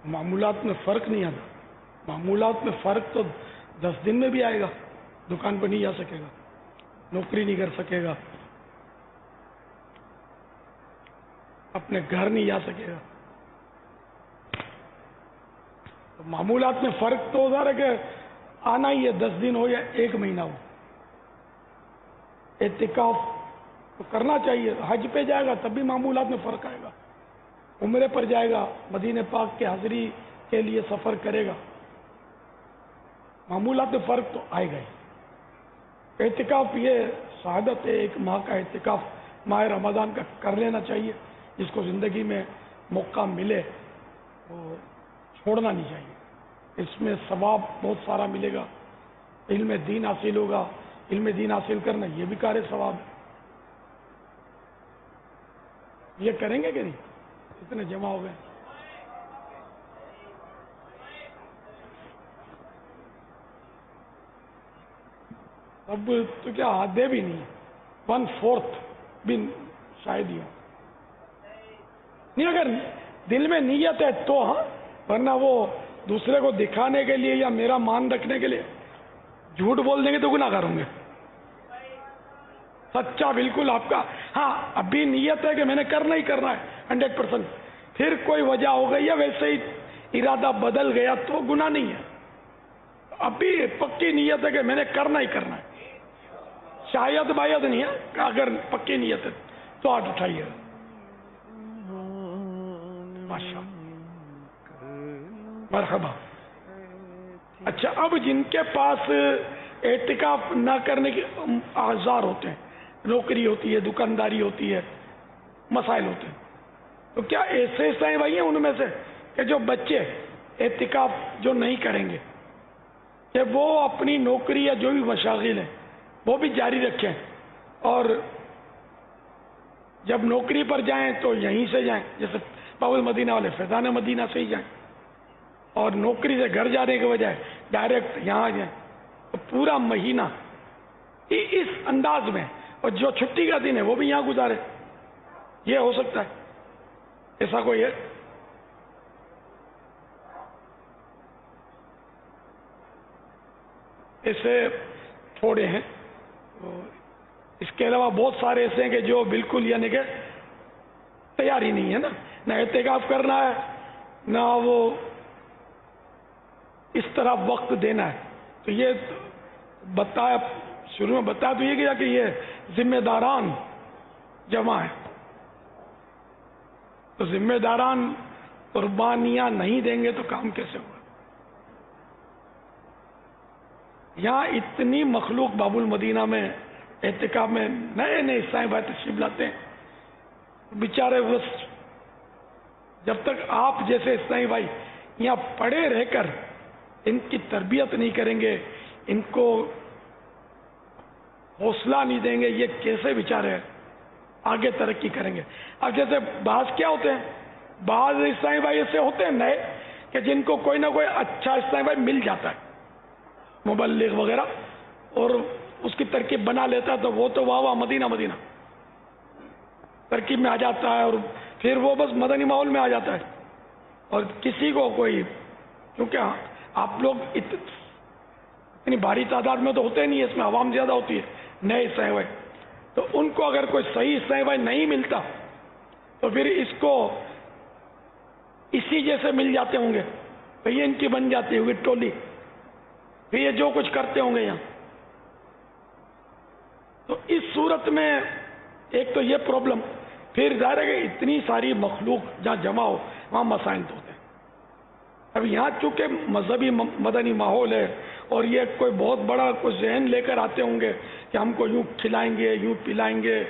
Speaker 1: معمولات میں فرق نہیں آتا، معمولات میں فرق تو 10 دن میں بھی آئے گا، دکان پہ نہیں جا سکے گا، نوکری نہیں کر سکے گا، اپنے گھر نہیں جا سکے گا، تو معمولات میں فرق تو ظاہر ہے کہ آنا ہی ہے، 10 دن ہو یا 1 مہینہ ہو، اعتکاف تو کرنا چاہیے۔ حج پہ جائے گا تب بھی معمولات میں فرق آئے گا، عمرے پر جائے گا، مدینہ پاک کے حاضری کے لیے سفر کرے گا، معمولات میں فرق تو آئے گا ہی۔ اعتکاف یہ سعادت ہے، 1 ماہ کا اعتکاف ماہ رمضان کا کر لینا چاہیے، جس کو زندگی میں موقع ملے وہ چھوڑنا نہیں چاہیے، اس میں ثواب بہت سارا ملے گا، علم دین حاصل ہوگا، علم دین حاصل کرنا یہ بھی کار ثواب ہے۔ یہ کریں گے کہ نہیں؟ اتنے جمع ہو گئے، اب تو کیا آدھے بھی نہیں، 1/4 بھی شاید ہی ہو۔ نہیں اگر دل میں نیت ہے تو ہاں، ورنہ وہ دوسرے کو دکھانے کے لیے یا میرا مان رکھنے کے لیے جھوٹ بول دیں گے تو گناہ کروں گے. سچا بالکل آپ کا، ہاں ابھی نیت ہے کہ میں نے کرنا ہی کرنا ہے 100%، پھر کوئی وجہ ہو گئی یا ویسے ہی ارادہ بدل گیا تو گناہ نہیں ہے. ابھی پکی نیت ہے کہ میں نے کرنا ہی کرنا ہے، شاید باید نہیں ہے. اگر پکی نیت ہے تو ہاتھ اٹھائیے. ماشاء مرحبا. اچھا، اب جن کے پاس اعتکاف نہ کرنے کے آزار ہوتے ہیں، نوکری ہوتی ہے، دکانداری ہوتی ہے، مسائل ہوتے ہیں، تو کیا ایسے عیسائی بھائی ہیں ان میں سے کہ جو بچے اعتکاف جو نہیں کریں گے کہ وہ اپنی نوکری یا جو بھی مشاغل ہیں وہ بھی جاری رکھیں، اور جب نوکری پر جائیں تو یہیں سے جائیں، جیسے باب المدینہ والے فیضان مدینہ سے ہی جائیں، اور نوکری سے گھر جانے کے بجائے ڈائریکٹ یہاں جائیں، تو پورا مہینہ اس انداز میں، اور جو چھٹی کا دن ہے وہ بھی یہاں گزارے. یہ ہو سکتا ہے؟ ایسا کوئی ہے؟ ایسے تھوڑے ہیں. اس کے علاوہ بہت سارے ایسے ہیں کہ جو بالکل یعنی کہ تیاری نہیں ہے نا، نہ اعتکاف کرنا ہے، نہ وہ اس طرح وقت دینا ہے. تو یہ بتایا شروع میں، بتایا تو یہ گیا کہ یہ ذمہ داران جمع ہے. تو ذمہ داران قربانیاں نہیں دیں گے تو کام کیسے ہوگا؟ یہاں اتنی مخلوق باب المدینہ میں اعتکاف میں نئے نئے عیسائی بھائی تشریف لاتے ہیں، بیچارے بس جب تک آپ جیسے عیسائی بھائی یہاں پڑے رہ کر ان کی تربیت نہیں کریں گے، ان کو حوصلہ نہیں دیں گے، یہ کیسے بیچارے آگے ترقی کریں گے؟ اب جیسے بعض کیا ہوتے ہیں، بعض عیسائی بھائی ایسے ہوتے ہیں نئے کہ جن کو کوئی نہ کوئی اچھا عیسائی بھائی مل جاتا ہے، مبلغ وغیرہ، اور اس کی ترکیب بنا لیتا ہے، تو وہ تو واہ واہ مدینہ مدینہ ترکیب میں آ جاتا ہے، اور پھر وہ بس مدنی ماحول میں آ جاتا ہے. اور کسی کو کوئی، کیونکہ آپ لوگ اتنی بھاری تعداد میں تو ہوتے نہیں ہے، اس میں عوام زیادہ ہوتی ہے نئے عیسائی بھائی، تو ان کو اگر کوئی صحیح عیسائی بھائی نہیں ملتا تو پھر اس کو اسی جیسے مل جاتے ہوں گے، تو یہ ان کی بن جاتی ہوگی ٹولی، پھر یہ جو کچھ کرتے ہوں گے یہاں. تو اس صورت میں ایک تو یہ پرابلم، پھر ظاہر ہے کہ اتنی ساری مخلوق جہاں جمع ہو وہاں مسائل تو ہوتے ہیں. اب یہاں چونکہ مذہبی مدنی ماحول ہے، اور یہ کوئی بہت بڑا کوئی ذہن لے کر آتے ہوں گے کہ ہم کو یوں کھلائیں گے، یوں پلائیں گے،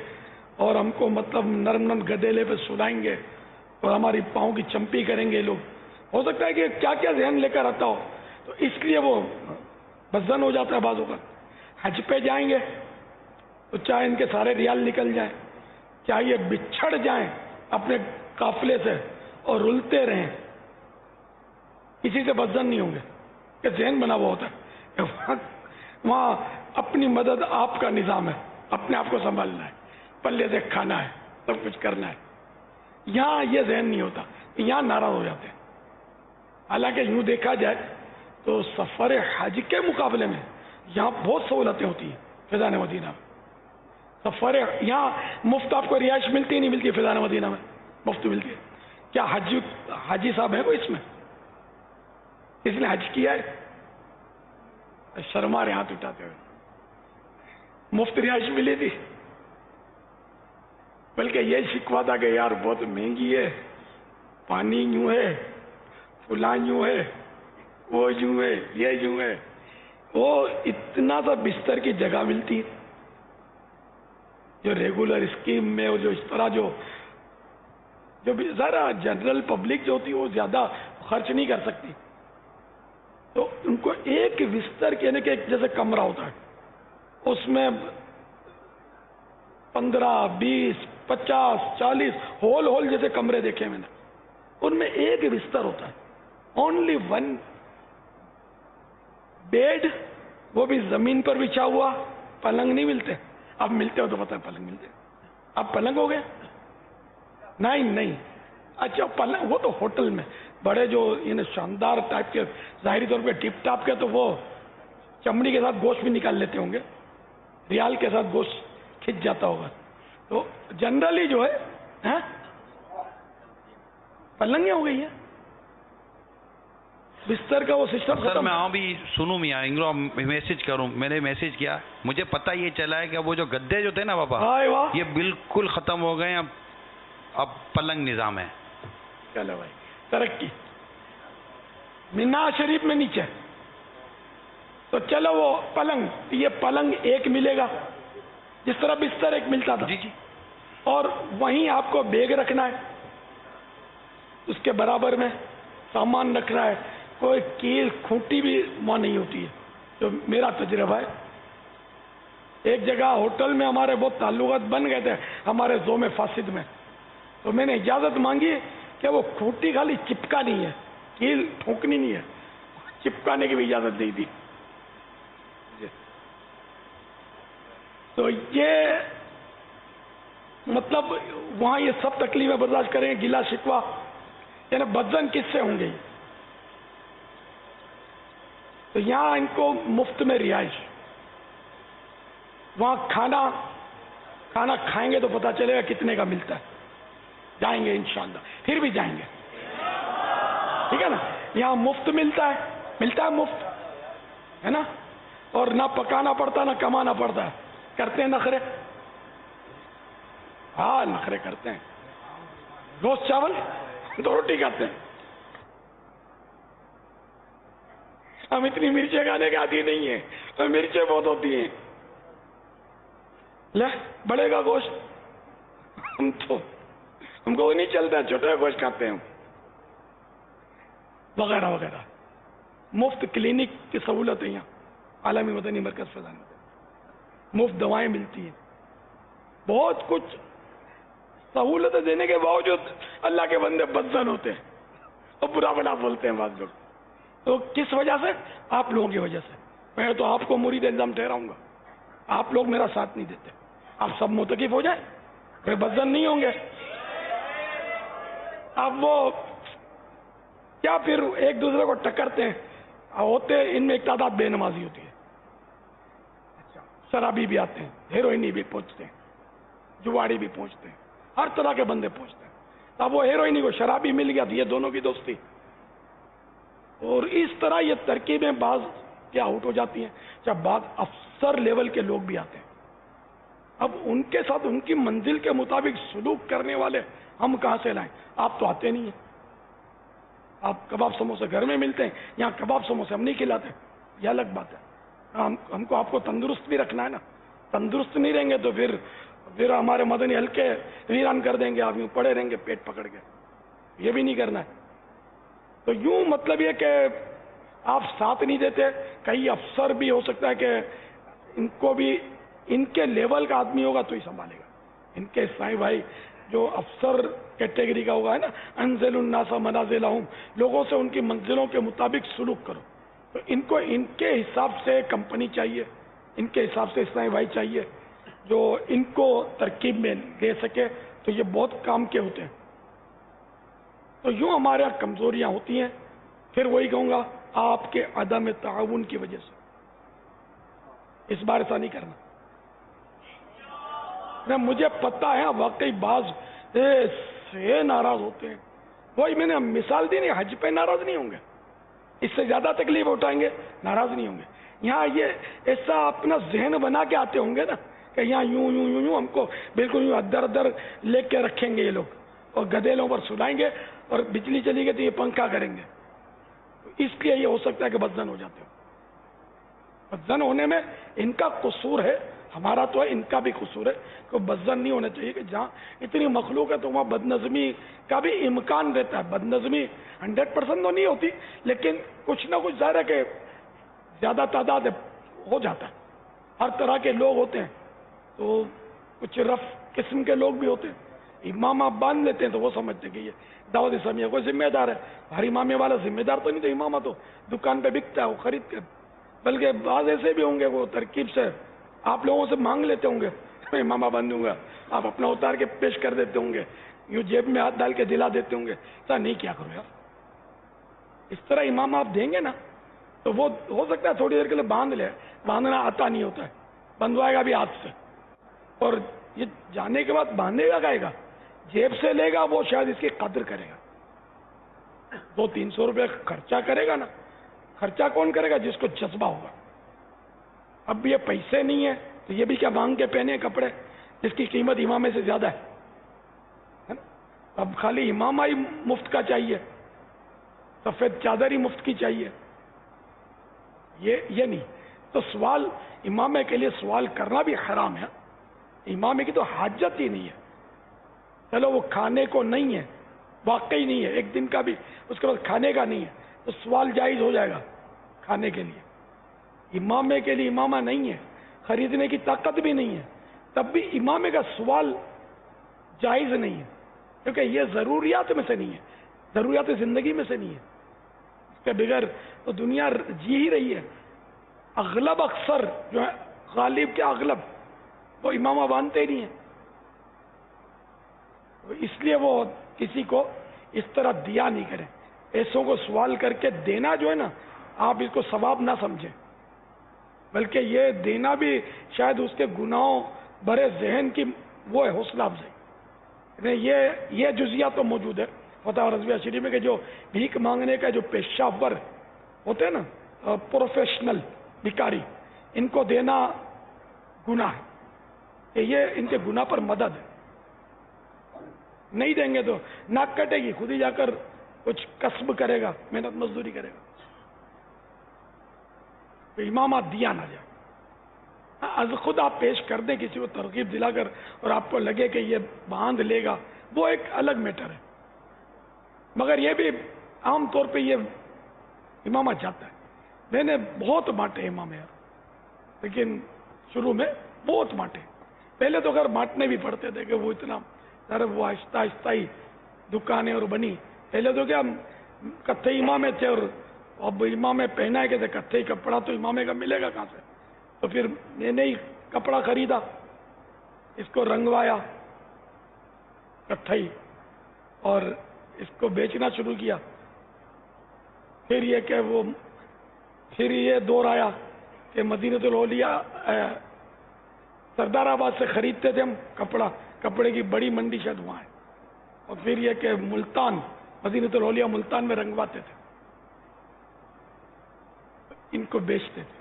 Speaker 1: اور ہم کو مطلب نرم نرم گدیلے پہ سلائیں گے، اور ہماری پاؤں کی چمپی کریں گے. لوگ ہو سکتا ہے کہ کیا کیا ذہن لے کر آتا ہو، تو اس لیے وہ بزن ہو جاتا ہے. بعضوں کا حج پہ جائیں گے تو چاہے ان کے سارے ریال نکل جائیں، چاہے یہ بچھڑ جائیں اپنے قافلے سے اور رلتے رہیں، کسی سے بدزن نہیں ہوں گے، کہ ذہن بنا ہوا ہوتا ہے کہ وہاں اپنی مدد آپ کا نظام ہے، اپنے آپ کو سنبھالنا ہے، پلے سے کھانا ہے، سب کچھ کرنا ہے. یہاں یہ ذہن نہیں ہوتا، یہاں ناراض ہو جاتے ہیں. حالانکہ یوں دیکھا جائے تو سفر حج کے مقابلے میں یہاں بہت سہولتیں ہوتی ہیں. فیضان مدینہ میں سفر، یہاں مفت آپ کو رہائش ملتی ہی نہیں ملتی، فیضان مدینہ میں مفت ملتی ہے. کیا حاجی صاحب ہیں کوئی اس میں؟ اس نے حج کیا ہے؟ شرما رہے ہاتھ اٹھاتے ہوئے. مفت رہائش ملی تھی، بلکہ یہ شکوا تھا کہ یار بہت مہنگی ہے، پانی یوں ہے، فلاں یوں ہے، وہ یوں ہے، یہ یوں ہے. وہ اتنا سا بستر کی جگہ ملتی جو ریگولر اسکیم میں، اور جو اس طرح جو ذرا جنرل پبلک جو ہوتی ہے وہ زیادہ خرچ نہیں کر سکتی، تو ان کو ایک بستر کہنے کے جیسے کمرہ ہوتا ہے، اس میں 15 20 50 40 ہول جیسے کمرے دیکھے میں نے، ان میں ایک بستر ہوتا ہے، اونلی ون بیڈ، وہ بھی زمین پر بچھا ہوا. پلنگ نہیں ملتے، اب ملتے ہو تو پتہ ہے پلنگ ملتے. اب پلنگ ہو گئے؟ نہیں، اچھا پلنگ وہ تو ہوٹل میں بڑے جو شاندار ٹائپ کے ظاہری طور پہ ٹپ ٹاپ کے تو وہ چمڑی کے ساتھ گوشت بھی نکال لیتے ہوں گے, ریال کے ساتھ گوشت کھنچ جاتا ہوگا. تو جنرلی جو ہے پلنگیں ہو گئی ہیں, بستر کا وہ سسٹم.
Speaker 3: سر میں بھی سنوں میاں انگلو میسج کروں, میں نے میسج کیا, مجھے پتہ یہ چلا ہے کہ وہ جو گدے جو تھے نا بابا یہ بالکل ختم ہو گئے, اب پلنگ نظام ہے.
Speaker 1: چلو بھائی ترقی. مینا شریف میں نیچے تو چلو وہ پلنگ, یہ پلنگ ایک ملے گا جس طرح بستر ایک ملتا تھا.
Speaker 3: جی جی.
Speaker 1: اور وہیں آپ کو بیگ رکھنا ہے, اس کے برابر میں سامان رکھنا ہے. کوئی کیل کھونٹی بھی وہاں نہیں ہوتی ہے, جو میرا تجربہ ہے. ایک جگہ ہوٹل میں ہمارے بہت تعلقات بن گئے تھے ہمارے زوم فاسد میں, تو میں نے اجازت مانگی کہ وہ کھونٹی خالی چپکانی ہے, کیل ٹھونکنی نہیں ہے, چپکانے کی بھی اجازت نہیں دی. تو یہ مطلب وہاں یہ سب تکلیفیں برداشت کریں, گلا شکوا, یعنی بدزن کس سے ہوں گے. تو یہاں ان کو مفت میں رہائش, وہاں کھانا کھائیں گے تو پتا چلے گا کتنے کا ملتا ہے. جائیں گے انشاءاللہ, پھر بھی جائیں گے, ٹھیک ہے نا. یہاں مفت ملتا ہے مفت ہے نا, اور نہ پکانا پڑتا نہ کمانا پڑتا ہے. کرتے ہیں نخرے, ہاں نخرے کرتے ہیں. گوشت چاول تو روٹی کھاتے ہیں. ہم اتنی مرچیں کھانے کے عادی نہیں ہیں, مرچیں بہت ہوتی ہیں. لے بڑے گا گوشت, ہم کو نہیں چلتا, چھوٹا گوشت کھاتے ہیں وغیرہ وغیرہ. مفت کلینک کی سہولت ہے یہاں عالمی مدنی مرکز فضان میں, مفت دوائیں ملتی ہیں, بہت کچھ سہولتیں دینے کے باوجود اللہ کے بندے بدزن ہوتے ہیں اور برا بلا بولتے ہیں بعض لوگ. تو کس وجہ سے؟ آپ لوگوں کی وجہ سے. میں تو آپ کو مرید الزام ٹھہراؤں گا, آپ لوگ میرا ساتھ نہیں دیتے. آپ سب متقف ہو جائیں, پھر بدزن نہیں ہوں گے. اب وہ کیا پھر ایک دوسرے کو ٹکرتے ہیں ہوتے, ان میں ایک تعداد بے نمازی ہوتی ہے, شرابی بھی آتے ہیں, ہیروئنی بھی پہنچتے ہیں, جواڑی بھی پہنچتے ہیں, ہر طرح کے بندے پہنچتے ہیں. اب وہ ہیروئنی کو شرابی مل گیا تو یہ دونوں کی دوستی, اور اس طرح یہ ترکیبیں بعض کیا آؤٹ ہو جاتی ہیں. جب بعض افسر لیول کے لوگ بھی آتے ہیں, اب ان کے ساتھ ان کی منزل کے مطابق سلوک کرنے والے ہم کہاں سے لائیں؟ آپ تو آتے نہیں ہیں. آپ کباب سموسے گھر میں ملتے ہیں, یہاں کباب سموسے ہم نہیں کھلاتے, یہ الگ بات ہے. ہم کو آپ کو تندرست بھی رکھنا ہے نا. تندرست نہیں رہیں گے تو پھر ہمارے مدنی ہلکے ویران کر دیں گے, آپ یوں پڑے رہیں گے پیٹ پکڑ کے. یہ بھی نہیں کرنا ہے. تو یوں مطلب یہ کہ آپ ساتھ نہیں دیتے. کئی افسر بھی ہو سکتا ہے کہ ان کو بھی ان کے لیول کا آدمی ہوگا تو ہی سنبھالے گا. ان کے سائیں بھائی جو افسر کیٹیگری کا ہوگا ہے نا, انزل الناس منازلہم, لوگوں سے ان کی منزلوں کے مطابق سلوک کرو. تو ان کو ان کے حساب سے کمپنی چاہیے, ان کے حساب سے اسلامی بھائی چاہیے جو ان کو ترکیب میں دے سکے. تو یہ بہت کام کے ہوتے ہیں. تو یوں ہمارے یہاں کمزوریاں ہوتی ہیں. پھر وہی کہوں گا آپ کے عدم تعاون کی وجہ سے. اس بار ایسا نہیں کرنا. مجھے پتا ہے واقعی بعض سے ناراض ہوتے ہیں. وہی میں نے مثال دی نہیں, حج پہ ناراض نہیں ہوں گے, اس سے زیادہ تکلیف اٹھائیں گے, ناراض نہیں ہوں گے. یہاں یہ ایسا اپنا ذہن بنا کے آتے ہوں گے نا کہ یہاں یوں یوں یوں یوں ہم کو بالکل یوں ادھر ادھر لے کے رکھیں گے یہ لوگ, اور گدیلوں پر سلائیں گے, اور بجلی چلی گئی تو یہ پنکھا کریں گے. اس لیے یہ ہو سکتا ہے کہ بدزن ہو جاتے ہو. بدزن ہونے میں ان کا قصور ہے, ہمارا تو ہے, ان کا بھی قصور ہے. کہ بدزن نہیں ہونا چاہیے کہ جہاں اتنی مخلوق ہے تو وہاں بدنظمی کا بھی امکان رہتا ہے. بدنظمی 100% تو نہیں ہوتی, لیکن کچھ نہ کچھ ظاہر ہے کہ زیادہ تعداد ہو جاتا ہے. ہر طرح کے لوگ ہوتے ہیں, تو کچھ رف قسم کے لوگ بھی ہوتے ہیں. امام آپ باندھ لیتے ہیں تو وہ سمجھتے ہیں کہ یہ دعوت اسلامیہ کوئی ذمہ دار ہے. ہر امامے والا ذمہ دار تو نہیں, تو امامہ تو دکان پہ بکتا ہے, وہ خرید کے. بلکہ بعض ایسے بھی ہوں گے وہ ترکیب سے آپ لوگوں سے مانگ لیتے ہوں گے, میں امامہ باندھ دوں گا, آپ اپنا اتار کے پیش کر دیتے ہوں گے. یوں جیب میں ہاتھ ڈال کے دلا دیتے ہوں گے ایسا نہیں کیا کرو یار. اس طرح امام آپ دیں گے نا تو وہ ہو سکتا ہے تھوڑی دیر کے لیے باندھ لے, باندھنا آتا نہیں ہوتا ہے, بندوائے گا بھی ہاتھ سے, اور یہ جانے کے بعد باندھے گا کہے گا, جیب سے لے گا وہ شاید اس کی قدر کرے گا. 200-300 روپے خرچہ کرے گا نا, خرچہ کون کرے گا؟ جس کو جذبہ ہوگا. اب یہ پیسے نہیں ہے تو یہ بھی کیا مانگ کے پہنے کپڑے جس کی قیمت امامے سے زیادہ ہے نا؟ اب خالی امامہ ہی مفت کا چاہیے, سفید چادر ہی مفت کی چاہیے, یہ نہیں. تو سوال امامے کے لیے سوال کرنا بھی حرام ہے. امامے کی تو حاجت ہی نہیں ہے. چلو وہ کھانے کو نہیں ہے, واقعی نہیں ہے, ایک دن کا بھی اس کے بعد کھانے کا نہیں ہے, تو سوال جائز ہو جائے گا کھانے کے لیے. امامے کے لیے امامہ نہیں ہے, خریدنے کی طاقت بھی نہیں ہے, تب بھی امامے کا سوال جائز نہیں ہے, کیونکہ یہ ضروریات میں سے نہیں ہے, ضروریات زندگی میں سے نہیں ہے. اس کے بغیر تو دنیا جی ہی رہی ہے. اغلب اکثر جو ہے, غالب کے اغلب وہ امامہ باندھتے ہی نہیں ہیں. اس لیے وہ کسی کو اس طرح دیا نہیں کریں. ایسوں کو سوال کر کے دینا جو ہے نا, آپ اس کو ثواب نہ سمجھیں, بلکہ یہ دینا بھی شاید اس کے گناہوں برے ذہن کی وہ ہے حوصلہ افزائی. یہ جزیات تو موجود ہے فتح رضویہ شریف میں کہ جو بھیک مانگنے کا جو پیشہ ور ہوتے ہیں نا, پروفیشنل بھکاری, ان کو دینا گناہ ہے, کہ یہ ان کے گناہ پر مدد ہے. نہیں دیں گے تو ناک کٹے گی, خود ہی جا کر کچھ کسب کرے گا, محنت مزدوری کرے گا. تو امامہ دیا نہ جائے. از خود آپ پیش کر دیں کسی کو ترغیب دلا کر, اور آپ کو لگے کہ یہ باندھ لے گا, وہ ایک الگ میٹر ہے. مگر یہ بھی عام طور پہ یہ امامہ جاتا ہے. میں نے بہت بانٹے امامے یار, لیکن شروع میں بہت بانٹے. پہلے تو اگر بانٹنے بھی پڑتے تھے کہ وہ اتنا وہ آہستہ آہستہ ہی دکانیں اور بنی. پہلے تو کیا کتھئی امامے تھے, اور اب امامے پہنا ہے کہ کتھئی کپڑا تو امامے کا ملے گا کہاں سے. تو پھر میں نے ہی کپڑا خریدا, اس کو رنگوایا کتھئی, اور اس کو بیچنا شروع کیا. پھر یہ دور آیا کہ مدینۃ الاولیاء سردار آباد سے خریدتے تھے ہم کپڑے کی بڑی منڈی شاید وہاں ہے, اور پھر یہ کہ ملتان, مدینۃ الاولیاء ملتان میں رنگواتے تھے, ان کو بیچتے تھے.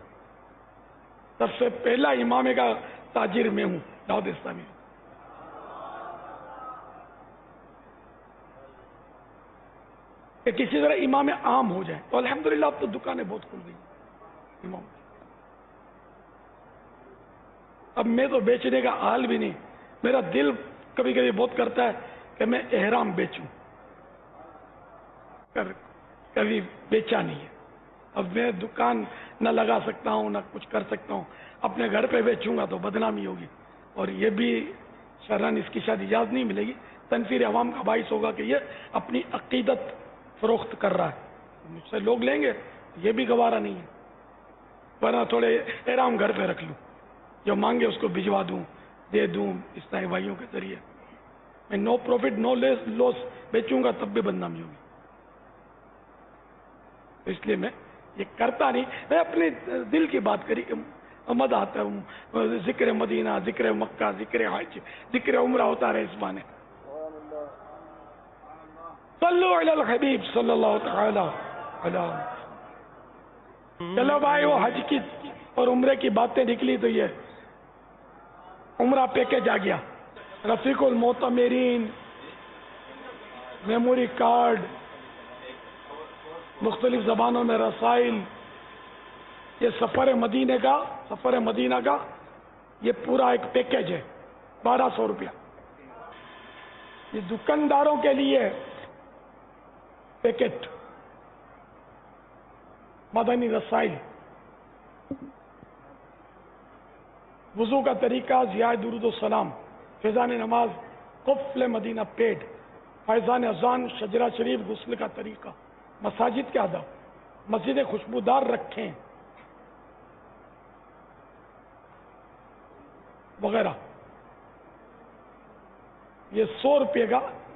Speaker 1: سب سے پہلا امامے کا تاجر میں ہوں دعوت اسلامی. کہ کسی طرح امام عام ہو جائے, تو الحمدللہ اب تو دکانیں بہت کھل گئی امام. اب میں تو بیچنے کا حال بھی نہیں. میرا دل کبھی کبھی بہت کرتا ہے کہ میں احرام بیچوں, کبھی بیچا نہیں ہے. اب میں دکان نہ لگا سکتا ہوں, نہ کچھ کر سکتا ہوں. اپنے گھر پہ بیچوں گا تو بدنامی ہوگی, اور یہ بھی شرعاً اس کی شاید اجازت نہیں ملے گی. تنفیر عوام کا باعث ہوگا کہ یہ اپنی عقیدت فروخت کر رہا ہے, مجھ سے لوگ لیں گے, یہ بھی گوارا نہیں ہے. ورنہ تھوڑے احرام گھر پہ رکھ لوں, جو مانگے اس کو بھجوا دوں, دے دوں اسلامی بھائیوں کے ذریعے. میں نو پروفٹ نو لاس بیچوں گا تب بھی بدنامی ہوگی. اس لیے میں یہ کرتا نہیں. میں اپنے دل کی بات کری, مد آتا ہوں, ذکر مدینہ, ذکر مکہ, ذکر حج, ذکر عمرہ ہوتا رہے اس بانے. صلو علی الحبیب صلی اللہ تعالی علی. چلو بھائی, وہ حج کی اور عمرے کی باتیں نکلی تو یہ عمرہ پیکج آ گیا. رفیق المعتمرین, میموری کارڈ, مختلف زبانوں میں رسائل, یہ سفر مدینہ کا یہ پورا ایک پیکج ہے. 1200 روپیہ. یہ دکانداروں کے لیے پیکٹ, مدنی رسائل, وضو کا طریقہ, ضیاء درود و سلام, فیضان نماز, قفل مدینہ پیڈ, فیضان اذان, شجرہ شریف, غسل کا طریقہ, مساجد کے آداب, مسجدیں خوشبودار رکھیں وغیرہ. یہ 100 روپے کا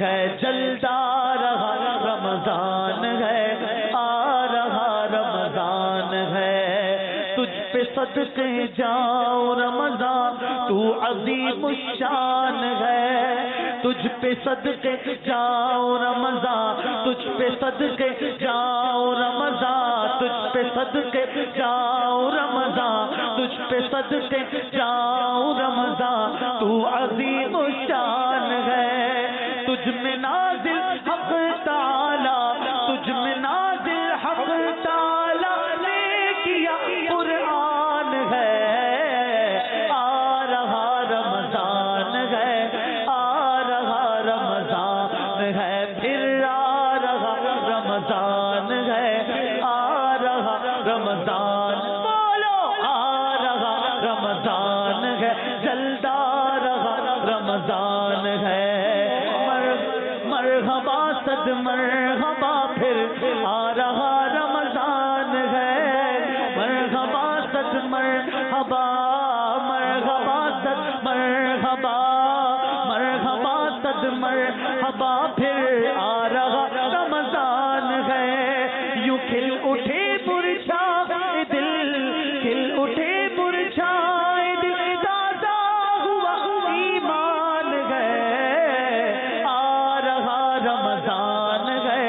Speaker 12: ہے جلتا رہا رمضان ہے آ رہا رمضان ہے تجھ پہ صدقے جاؤ رمضان تو عظیم الشان ہے تجھ پہ صدقے جاؤ رمضان تجھ پہ صدقے جاؤ رمضان تجھ پہ صدقے جاؤ رمضان تجھ پہ صدقے جاؤ رمضان تو عظیم الشان ہے تجھ میں نازل حق تعالی تجھ میں نازل حق تعالی نے کیا قرآن ہے آ رہا رمضان ہے آ رہا رمضان ہے پھر آ رہا رمضان ہے آ رہا رمضان بولو آ رہا رمضان ہے جلدا رہا رمضان ہے مرحبا صد مرحبا پھر آ رہا رمضان ہے مرحبا صد مرحبا مرحبا صد مرحبا مرحبا صد مرحبا پھر آ رہا رمضان ہے یوں کھل اٹھے برچھائے دل کھل اٹھے برچھائے دل تازہ ہوا ایمان ہے آ رہا رمضان ہے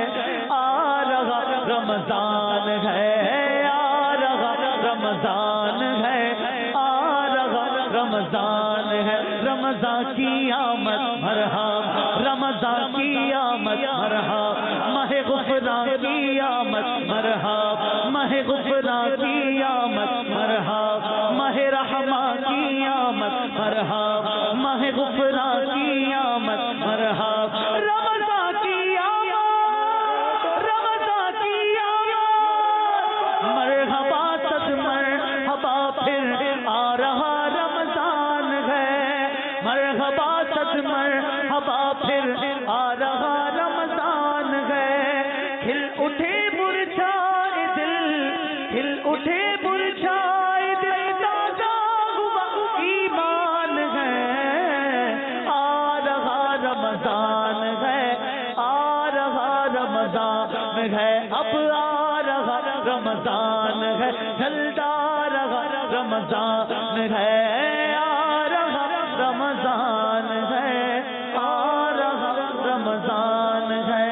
Speaker 12: آ رہا رمضان ہے آ رہا رمضان ہے آ رہا رمضان ہے رمضان کی آمد مرحبا رمضان کی آمد مرحبا ماہ غفران کی آمد مرحبا ماہ غفران کی آمد مرحبا ماہ رحمت کی آمد مرحبا ماہ غفران کی آمد مرحبا رمضان کی آمد رمضان کی آمد مرحبا صد مرحبا پھر آ رہا رمضان ہے مرحبا صد مرحبا پھر آ رہا رمضان ہے کھل اٹھے برچھائے دل کھل اٹھے برچھائے دل تازہ ہوا ایمان ہے آ رہا رمضان ہے آ رہا رمضان ہے اب آ رہا رمضان ہے جلدا رہا رمضان ہے آ رہا رمضان ہے آ رہا رمضان ہے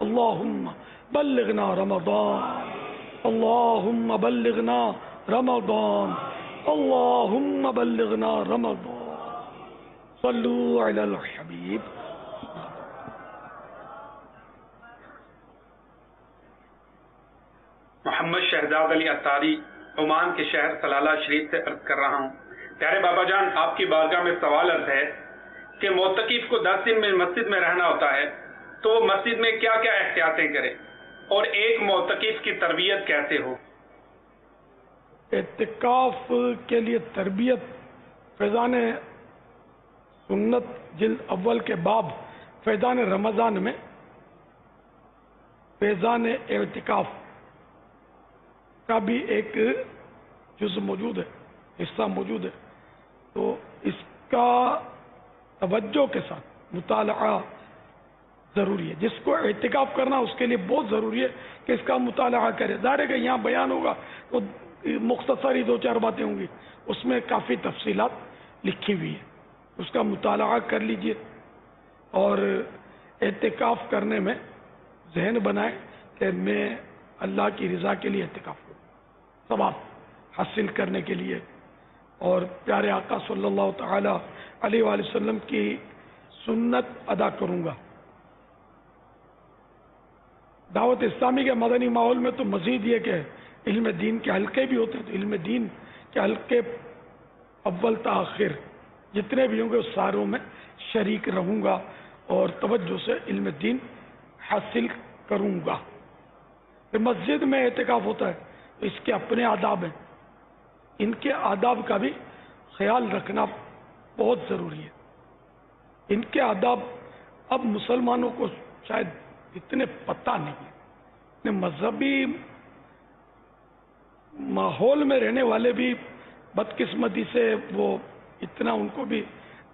Speaker 1: اللهم بلغنا رمضان اللهم بلغنا رمضان اللهم بلغنا رمضان صلوا على الحبيب
Speaker 2: محمد شہزاد علی اتاری عمان کے شہر سلالہ شریف سے عرض کر رہا ہوں پیارے بابا جان آپ کی بارگاہ میں سوال عرض ہے کہ معتکف کو 10 دن میں مسجد میں رہنا ہوتا ہے تو وہ مسجد میں کیا کیا احتیاطیں کرے اور ایک معتکف کی تربیت کیسے ہو
Speaker 1: اعتکاف کے لیے تربیت فیضان سنت جلد اول کے باب فیضان رمضان میں فیضان اعتکاف کا بھی ایک جز موجود ہے حصہ موجود ہے تو اس کا توجہ کے ساتھ مطالعہ ضروری ہے جس کو اعتکاف کرنا اس کے لیے بہت ضروری ہے کہ اس کا مطالعہ کرے ظاہر ہے کہ یہاں بیان ہوگا تو مختصر ہی 2-4 باتیں ہوں گی اس میں کافی تفصیلات لکھی ہوئی ہیں اس کا مطالعہ کر لیجئے اور اعتکاف کرنے میں ذہن بنائیں کہ میں اللہ کی رضا کے لیے اعتکاف کروں ثواب حاصل کرنے کے لیے اور پیارے آقا صلی اللہ تعالی علیہ وآلہ وسلم کی سنت ادا کروں گا دعوت اسلامی کے مدنی ماحول میں تو مزید یہ کہ علم دین کے حلقے بھی ہوتے ہیں تو علم دین کے حلقے اول تا آخر جتنے بھی ہوں گے اس ساروں میں شریک رہوں گا اور توجہ سے علم دین حاصل کروں گا پھر مسجد میں اعتکاف ہوتا ہے تو اس کے اپنے آداب ہیں ان کے آداب کا بھی خیال رکھنا بہت ضروری ہے ان کے آداب اب مسلمانوں کو شاید اتنے پتہ نہیں ہے مذہبی ماحول میں رہنے والے بھی بدقسمتی سے وہ اتنا ان کو بھی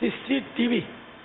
Speaker 1: CCTV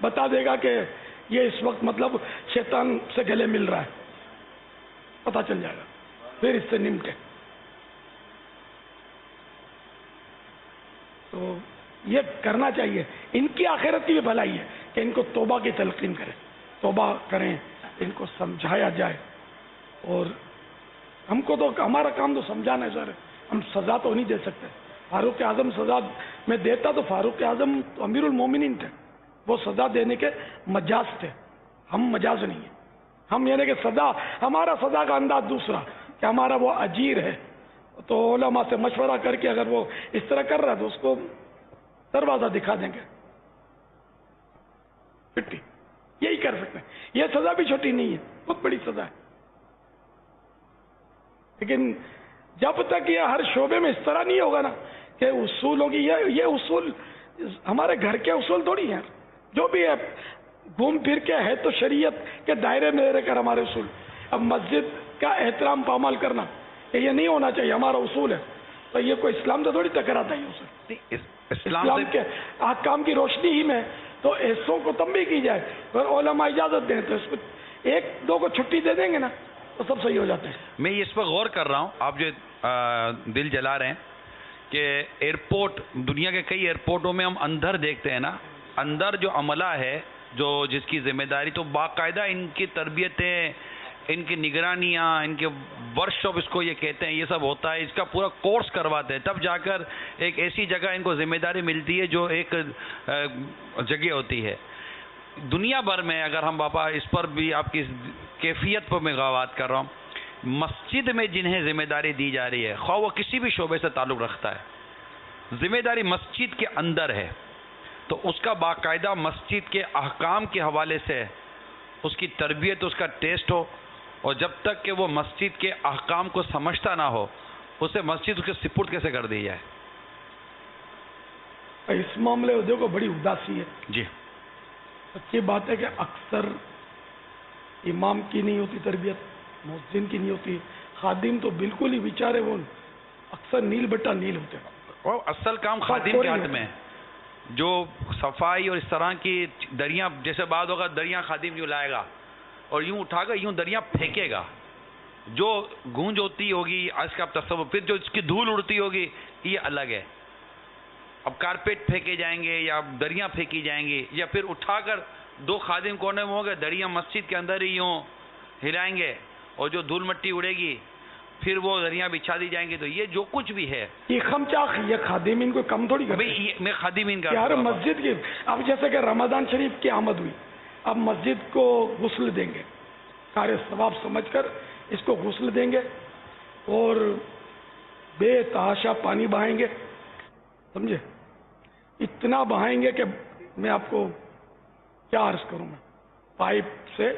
Speaker 1: بتا دے گا کہ یہ اس وقت مطلب شیطان سے گلے مل رہا ہے، پتا چل جائے گا، پھر اس سے نمٹے. تو یہ کرنا چاہیے. ان کی آخرت کی بھی بھلائی ہے کہ ان کو توبہ کی تلقین کریں، توبہ کریں، ان کو سمجھایا جائے. اور ہم کو تو ہمارا کام تو سمجھانا ہے سر، ہم سزا تو نہیں دے سکتے. فاروق اعظم سزا میں دیتا تو فاروق اعظم تو امیر المومنین تھے، وہ سزا دینے کے مجاز تھے، ہم مجاز نہیں ہیں. ہم یعنی کہ سزا، ہمارا سزا کا انداز دوسرا کہ ہمارا وہ اجیر ہے، تو علماء سے مشورہ کر کے اگر وہ اس طرح کر رہا ہے تو اس کو دروازہ دکھا دیں گے، پٹی، یہی کر سکتے ہیں. یہ سزا بھی چھوٹی نہیں ہے، بہت بڑی سزا ہے. لیکن جب تک یہ ہر شعبے میں اس طرح نہیں ہوگا نا کہ اصول ہوگی، یہ اصول ہمارے گھر کے اصول تھوڑی ہیں، جو بھی ہے گھوم پھر کے ہے تو شریعت کے دائرے میں رہ کر ہمارے اصول. اب مسجد کا احترام پامال کرنا یہ نہیں ہونا چاہیے، ہمارا اصول ہے، تو یہ کوئی اسلام سے تھوڑی ٹکراتا ہے اصول. اسلام کے احکام کی روشنی ہی میں تو ایسوں کو تنبیہ کی جائے، اگر علماء اجازت دیں تو اس کو ایک دو کو چھٹی دے دیں گے نا تو سب صحیح ہو جاتے ہیں.
Speaker 3: میں اس پر غور کر رہا ہوں، آپ جو دل جلا رہے ہیں کہ ایئرپورٹ، دنیا کے کئی ایئرپورٹوں میں ہم اندر دیکھتے ہیں نا، اندر جو عملہ ہے جو جس کی ذمہ داری، تو باقاعدہ ان کی تربیتیں، ان کی نگرانیاں، ان کے ورک شاپ اس کو یہ کہتے ہیں، یہ سب ہوتا ہے، اس کا پورا کورس کرواتے ہیں، تب جا کر ایک ایسی جگہ ان کو ذمہ داری ملتی ہے جو ایک جگہ ہوتی ہے. دنیا بھر میں اگر ہم باپا اس پر بھی آپ کی کیفیت پر میں بات کر رہا ہوں، مسجد میں جنہیں ذمہ داری دی جا رہی ہے، خواہ وہ کسی بھی شعبے سے تعلق رکھتا ہے، ذمہ داری مسجد کے اندر ہے، تو اس کا باقاعدہ مسجد کے احکام کے حوالے سے اس کی تربیت، اس کا ٹیسٹ ہو، اور جب تک کہ وہ مسجد کے احکام کو سمجھتا نہ ہو اسے مسجد اس کے سپرد کیسے کر دی جائے.
Speaker 1: اس معاملے میں دیکھو بڑی اداسی ہے.
Speaker 3: جی
Speaker 1: سچی بات ہے کہ اکثر امام کی نہیں ہوتی تربیت، مؤذن کی نہیں ہوتی، خادم تو بالکل ہی بیچارے وہ اکثر نیل بٹا نیل ہوتے ہیں.
Speaker 3: وہ اصل کام خادم کے ہاتھ میں ہے، جو صفائی اور اس طرح کی دریاں، جیسے بعد ہوگا دریاں خادم یوں لائے گا اور یوں اٹھا کر یوں دریاں پھینکے گا، جو گونج ہوتی ہوگی آج کا تصور، پھر جو اس کی دھول اڑتی ہوگی یہ الگ ہے. اب کارپیٹ پھینکے جائیں گے یا دریاں پھینکی جائیں گی، یا پھر اٹھا کر دو خادم کونے میں ہوں گے، دریاں مسجد کے اندر ہی یوں ہلائیں گے اور جو دھول مٹی اڑے گی پھر وہ دریاں بچھا دی جائیں گی. تو یہ جو کچھ بھی ہے
Speaker 1: یہ خمچاخ، یہ خادمین کو کم تھوڑی کرتے ہیں.
Speaker 3: میں خادمین کا
Speaker 1: یار مسجد کی، اب جیسے کہ رمضان شریف کی آمد ہوئی، اب مسجد کو غسل دیں گے، کار ثواب سمجھ کر اس کو غسل دیں گے اور بے تحاشا پانی بہائیں گے، سمجھے، اتنا بہائیں گے کہ میں آپ کو کیا عرض کروں، میں پائپ سے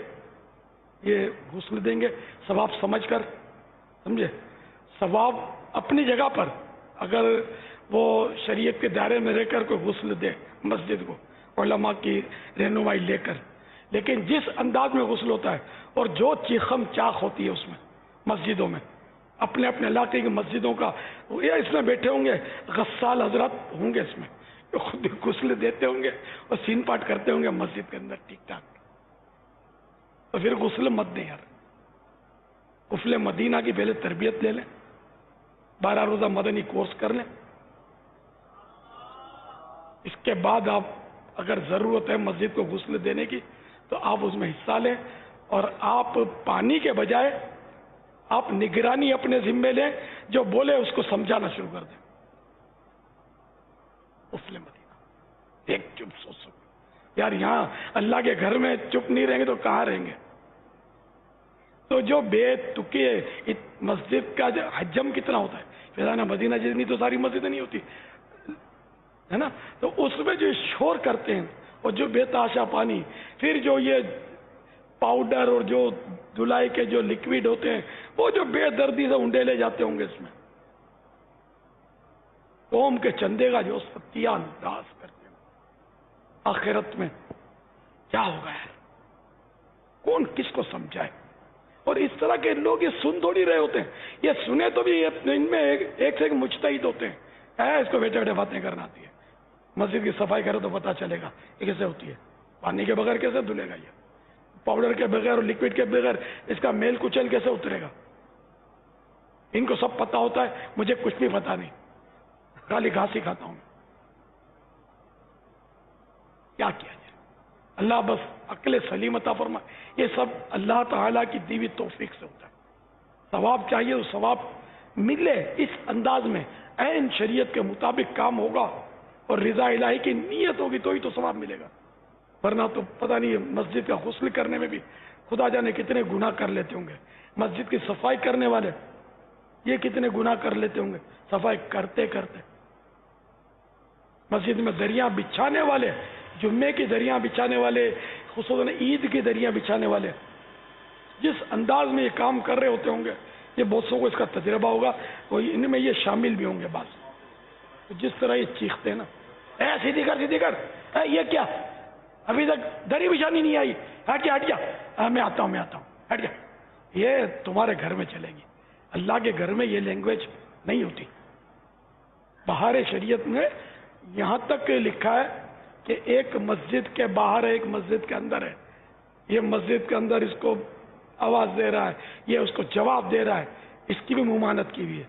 Speaker 1: یہ غسل دیں گے ثواب سمجھ کر، سمجھے. ثواب اپنی جگہ پر اگر وہ شریعت کے دائرے میں رہ کر کوئی غسل دے مسجد کو، علماء کی رہنمائی لے کر، لیکن جس انداز میں غسل ہوتا ہے اور جو چیخم چاخ ہوتی ہے اس میں مسجدوں میں، اپنے اپنے علاقے کی مسجدوں کا، یا اس میں بیٹھے ہوں گے غسال حضرات ہوں گے، اس میں خود غسل دیتے ہوں گے اور سین پاٹ کرتے ہوں گے مسجد کے اندر ٹھیک ٹھاک. تو پھر غسل مت دیں یار، غسل مدینہ کی پہلے تربیت لے لیں، 12 روزہ مدنی کورس کر لیں، اس کے بعد آپ اگر ضرورت ہے مسجد کو غسل دینے کی تو آپ اس میں حصہ لیں، اور آپ پانی کے بجائے آپ نگرانی اپنے ذمے لیں، جو بولے اس کو سمجھانا شروع کر دیں. غسل مدینہ ایک چپ سوچو یار، یہاں اللہ کے گھر میں چپ نہیں رہیں گے تو کہاں رہیں گے. تو جو بے تکے مسجد کا جو حجم کتنا ہوتا ہے، فیضانہ مدینہ جتنی تو ساری مسجدیں نہیں ہوتی ہے نا، تو اس میں جو شور کرتے ہیں اور جو بے تحاشا پانی، پھر جو یہ پاؤڈر اور جو دھلائی کے جو لکوڈ ہوتے ہیں وہ جو بے دردی سے انڈے لے جاتے ہوں گے، اس میں قوم کے چندے کا جو ستیہ انداز کرتے ہیں، آخرت میں کیا ہوگا یار، کون کس کو سمجھائے. اور اس طرح کے لوگ یہ سن تھوڑی رہے ہوتے ہیں، یہ سنے تو بھی ان میں ایک سے ایک مجتہد ہوتے ہیں، اس کو بیٹھے بیٹھے باتیں کرنا آتی ہے، مسجد کی صفائی کرے تو پتہ چلے گا یہ کیسے ہوتی ہے. پانی کے بغیر کیسے دھلے گا؟ یہ پاؤڈر کے بغیر اور لکوڈ کے بغیر اس کا میل کچل کیسے اترے گا؟ ان کو سب پتا ہوتا ہے، مجھے کچھ بھی پتا نہیں، خالی گھاس ہی کھاتا ہوں. کیا کیا جائے؟ اللہ بس عقل سلیم عطا فرمائے. یہ سب اللہ تعالیٰ کی دی ہوئی توفیق سے ہوتا ہے. ثواب چاہیے تو ثواب ملے اس انداز میں، عین شریعت کے مطابق کام ہوگا اور رضا الہی کی نیت ہوگی تو ہی تو ثواب ملے گا. ورنہ تو پتہ نہیں مسجد کا غسل کرنے میں بھی خدا جانے کتنے گناہ کر لیتے ہوں گے. مسجد کی صفائی کرنے والے یہ کتنے گناہ کر لیتے ہوں گے صفائی کرتے کرتے. مسجد میں دریاں بچھانے والے، جمعے کی دریاں بچھانے والے، خصوصاً عید کی دریاں بچھانے والے جس انداز میں یہ کام کر رہے ہوتے ہوں گے، یہ بہت سو کو اس کا تجربہ ہوگا، ان میں یہ شامل بھی ہوں گے. بعض جس طرح یہ چیختے ہیں نا، اے سیدھی کر، اے یہ کیا ابھی تک دری بچھانی نہیں آئی، ہٹ جا، میں آتا ہوں، ہٹ جا. یہ تمہارے گھر میں چلے گی، اللہ کے گھر میں یہ لینگویج نہیں ہوتی. باہر شریعت میں یہاں تک لکھا ہے کہ ایک مسجد کے باہر ہے، ایک مسجد کے اندر ہے. یہ مسجد کے اندر اس کو آواز دے رہا ہے، یہ اس کو جواب دے رہا ہے، اس کی بھی ممانعت کی ہوئی ہے.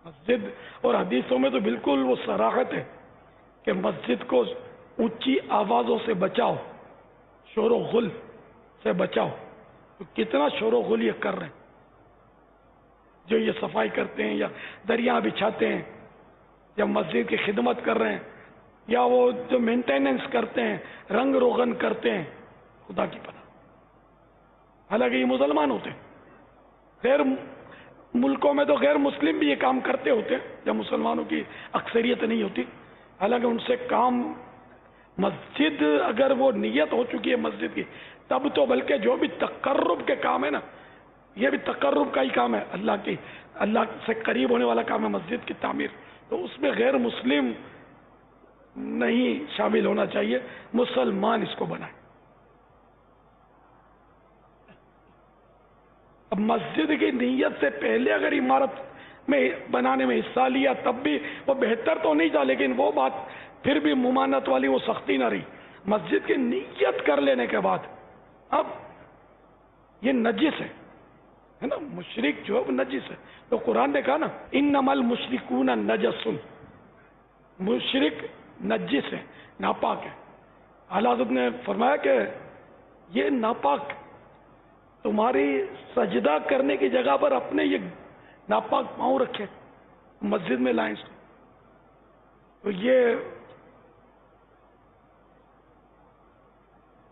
Speaker 1: مسجد اور حدیثوں میں تو بالکل وہ صراحت ہے کہ مسجد کو اونچی آوازوں سے بچاؤ، شور و غل سے بچاؤ. تو کتنا شور و غل یہ کر رہے ہیں جو یہ صفائی کرتے ہیں یا دریاں بچھاتے ہیں یا مسجد کی خدمت کر رہے ہیں یا وہ جو مینٹیننس کرتے ہیں، رنگ روغن کرتے ہیں. خدا کی پناہ. حالانکہ یہ مسلمان ہوتے ہیں. غیر ملکوں میں تو غیر مسلم بھی یہ کام کرتے ہوتے ہیں جب مسلمانوں کی اکثریت نہیں ہوتی. حالانکہ ان سے کام، مسجد اگر وہ نیت ہو چکی ہے مسجد کی تب تو بلکہ جو بھی تقرب کے کام ہے نا، یہ بھی تقرب کا ہی کام ہے، اللہ سے قریب ہونے والا کام ہے مسجد کی تعمیر. تو اس میں غیر مسلم نہیں شامل ہونا چاہیے، مسلمان اس کو بنائیں. اب مسجد کی نیت سے پہلے اگر عمارت میں بنانے میں حصہ لیا تب بھی وہ بہتر تو نہیں تھا، لیکن وہ بات پھر بھی ممانعت والی وہ سختی نہ رہی. مسجد کی نیت کر لینے کے بعد اب یہ نجس ہے نا، مشرک جو ہے وہ نجس ہے. تو قرآن نے کہا نا انما المشرکون نجس، مشرک نجس ہے، ناپاک ہے. اعلیٰ حضرت نے فرمایا کہ یہ ناپاک تمہاری سجدہ کرنے کی جگہ پر اپنے یہ ناپاک پاؤں رکھے، مسجد میں لائیں. تو یہ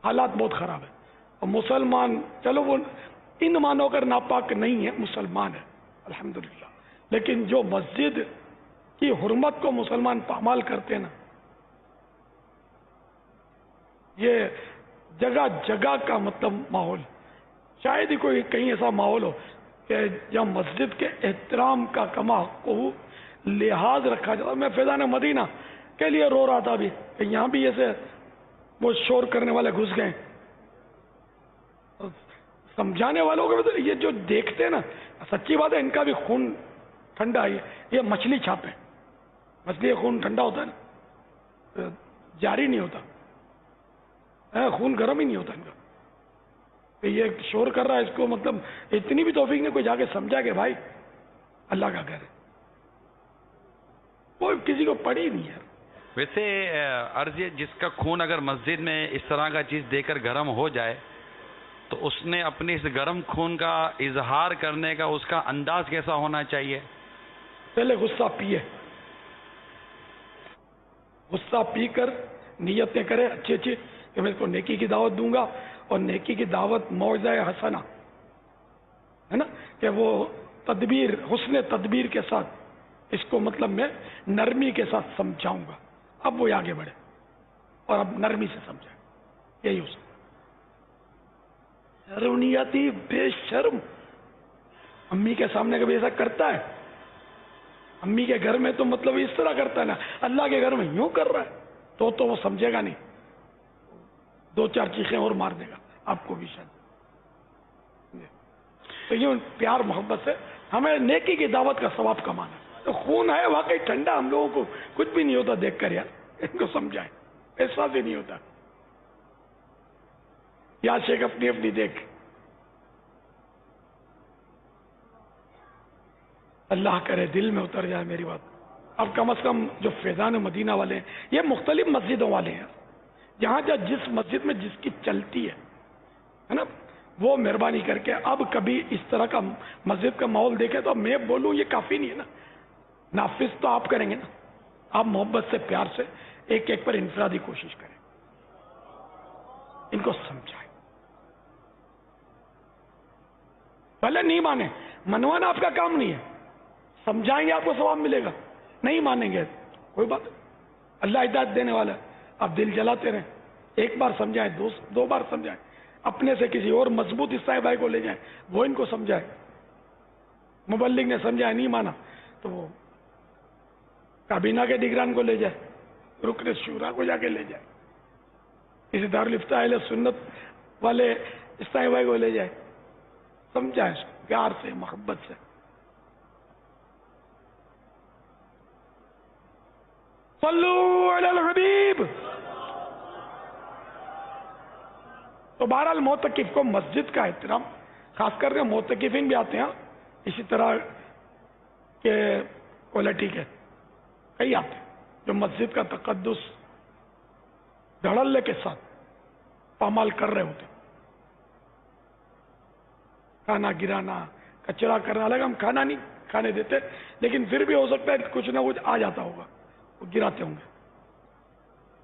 Speaker 1: حالات بہت خراب ہے. اور مسلمان چلو وہ ان مانو کر ناپاک نہیں ہے، مسلمان ہے الحمدللہ، لیکن جو مسجد کی حرمت کو مسلمان پامال کرتے ہیں نا، یہ جگہ جگہ کا مطلب ماحول، شاید ہی کوئی کہیں ایسا ماحول ہو کہ جہاں مسجد کے احترام کا کما کو لحاظ رکھا جاتا. میں فیضان مدینہ کے لیے رو رہا تھا ابھی کہ یہاں بھی ایسے وہ شور کرنے والے گھس گئے. سمجھانے والوں کو یہ جو دیکھتے ہیں نا، سچی بات ہے ان کا بھی خون ٹھنڈا ہے. یہ مچھلی چھاپے، مچھلی خون ٹھنڈا ہوتا ہے نا، جاری نہیں ہوتا، خون گرم ہی نہیں ہوتا ان کا. یہ شور کر رہا ہے، اس کو مطلب اتنی بھی توفیق نہیں کوئی جا کے سمجھا کہ بھائی اللہ کا گھر ہے. کوئی کسی کو پڑی نہیں ہے.
Speaker 3: ویسے عرض یہ جس کا خون اگر مسجد میں اس طرح کا چیز دے کر گرم ہو جائے تو اس نے اپنے اس گرم خون کا اظہار کرنے کا اس کا انداز کیسا ہونا چاہیے؟
Speaker 1: پہلے غصہ پیے، غصہ پی کر نیتیں کرے اچھی اچھی کہ میں اس کو نیکی کی دعوت دوں گا. اور نیکی کی دعوت موعظہ حسنہ ہے نا، کہ وہ تدبیر، حسن تدبیر کے ساتھ اس کو مطلب میں نرمی کے ساتھ سمجھاؤں گا. اب وہ آگے بڑھے اور اب نرمی سے سمجھائے. یہی اس شرمنیاتی بے شرم امی کے سامنے کبھی ایسا کرتا ہے؟ امی کے گھر میں تو مطلب اس طرح کرتا ہے نا، اللہ کے گھر میں یوں کر رہا ہے تو وہ سمجھے گا نہیں، دو چار چیخیں اور مار دے گا آپ کو بھی شاید. تو یہ پیار محبت سے ہمیں نیکی کی دعوت کا ثواب کمانا. تو خون ہے واقعی ٹھنڈا، ہم لوگوں کو کچھ بھی نہیں ہوتا دیکھ کر، یار ان کو سمجھائیں، احساس ہی نہیں ہوتا. یا شیخ اپنی اپنی دیکھ. اللہ کرے دل میں اتر جائے میری بات. اب کم از کم جو فیضان مدینہ والے ہیں یہ مختلف مسجدوں والے ہیں, جہاں جس مسجد میں جس کی چلتی ہے نا, وہ مہربانی کر کے اب کبھی اس طرح کا مسجد کا ماحول دیکھے تو میں بولوں یہ کافی نہیں ہے نا, نافذ تو آپ کریں گے نا. آپ محبت سے پیار سے ایک ایک پر انفرادی کوشش کریں, ان کو سمجھائیں. پہلے نہیں مانے, منوانا آپ کا کام نہیں ہے, سمجھائیں گے آپ کو ثواب ملے گا, نہیں مانیں گے کوئی بات, اللہ ہدایت دینے والا ہے. آپ دل جلاتے رہیں, ایک بار سمجھائیں, دو بار سمجھائیں, اپنے سے کسی اور مضبوط عیسائی بھائی کو لے جائیں, وہ ان کو سمجھائے. مبلغ نے سمجھایا نہیں مانا تو وہ کابینہ کے نگران کو لے جائے, رکن شورا کو جا کے لے جائے, کسی دارالفتاء اہل سنت والے عیسائی بھائی کو لے جائے, سمجھائیں پیار سے محبت سے. صلو علی الحبیب. تو بہرحال معتکف کو مسجد کا احترام, خاص کر کے معتکفین بھی آتے ہیں اسی طرح کے کوالٹی کے کئی آتے ہیں جو مسجد کا تقدس دھڑلے کے ساتھ پامال کر رہے ہوتے. کھانا گرانا, کچرا کرنا, الگ ہم کھانا نہیں کھانے دیتے, لیکن پھر بھی ہو سکتا ہے کچھ نہ کچھ آ جاتا ہوگا, وہ گراتے ہوں گے.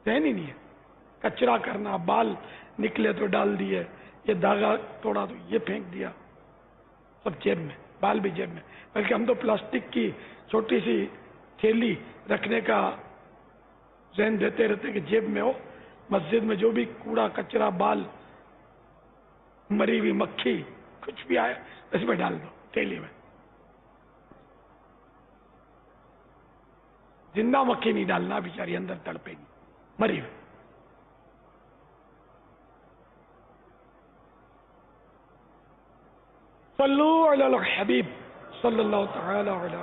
Speaker 1: ذہن ہی نہیں ہے. کچرا کرنا, بال نکلے تو ڈال دیے, یہ داغا توڑا تو یہ پھینک دیا, سب جیب میں, بال بھی جیب میں. بلکہ ہم تو پلاسٹک کی چھوٹی سی تھیلی رکھنے کا ذہن دیتے رہتے کہ جیب میں ہو, مسجد میں جو بھی کوڑا کچرا, بال, مری ہوئی مکھی, کچھ بھی آئے اس میں ڈال دو تھیلی میں. زندہ مکھی نہیں ڈالنا, بیچاری اندر تڑپے گی, مری ہوئی. صلو علی الحبیب صلی اللہ تعالی علیہ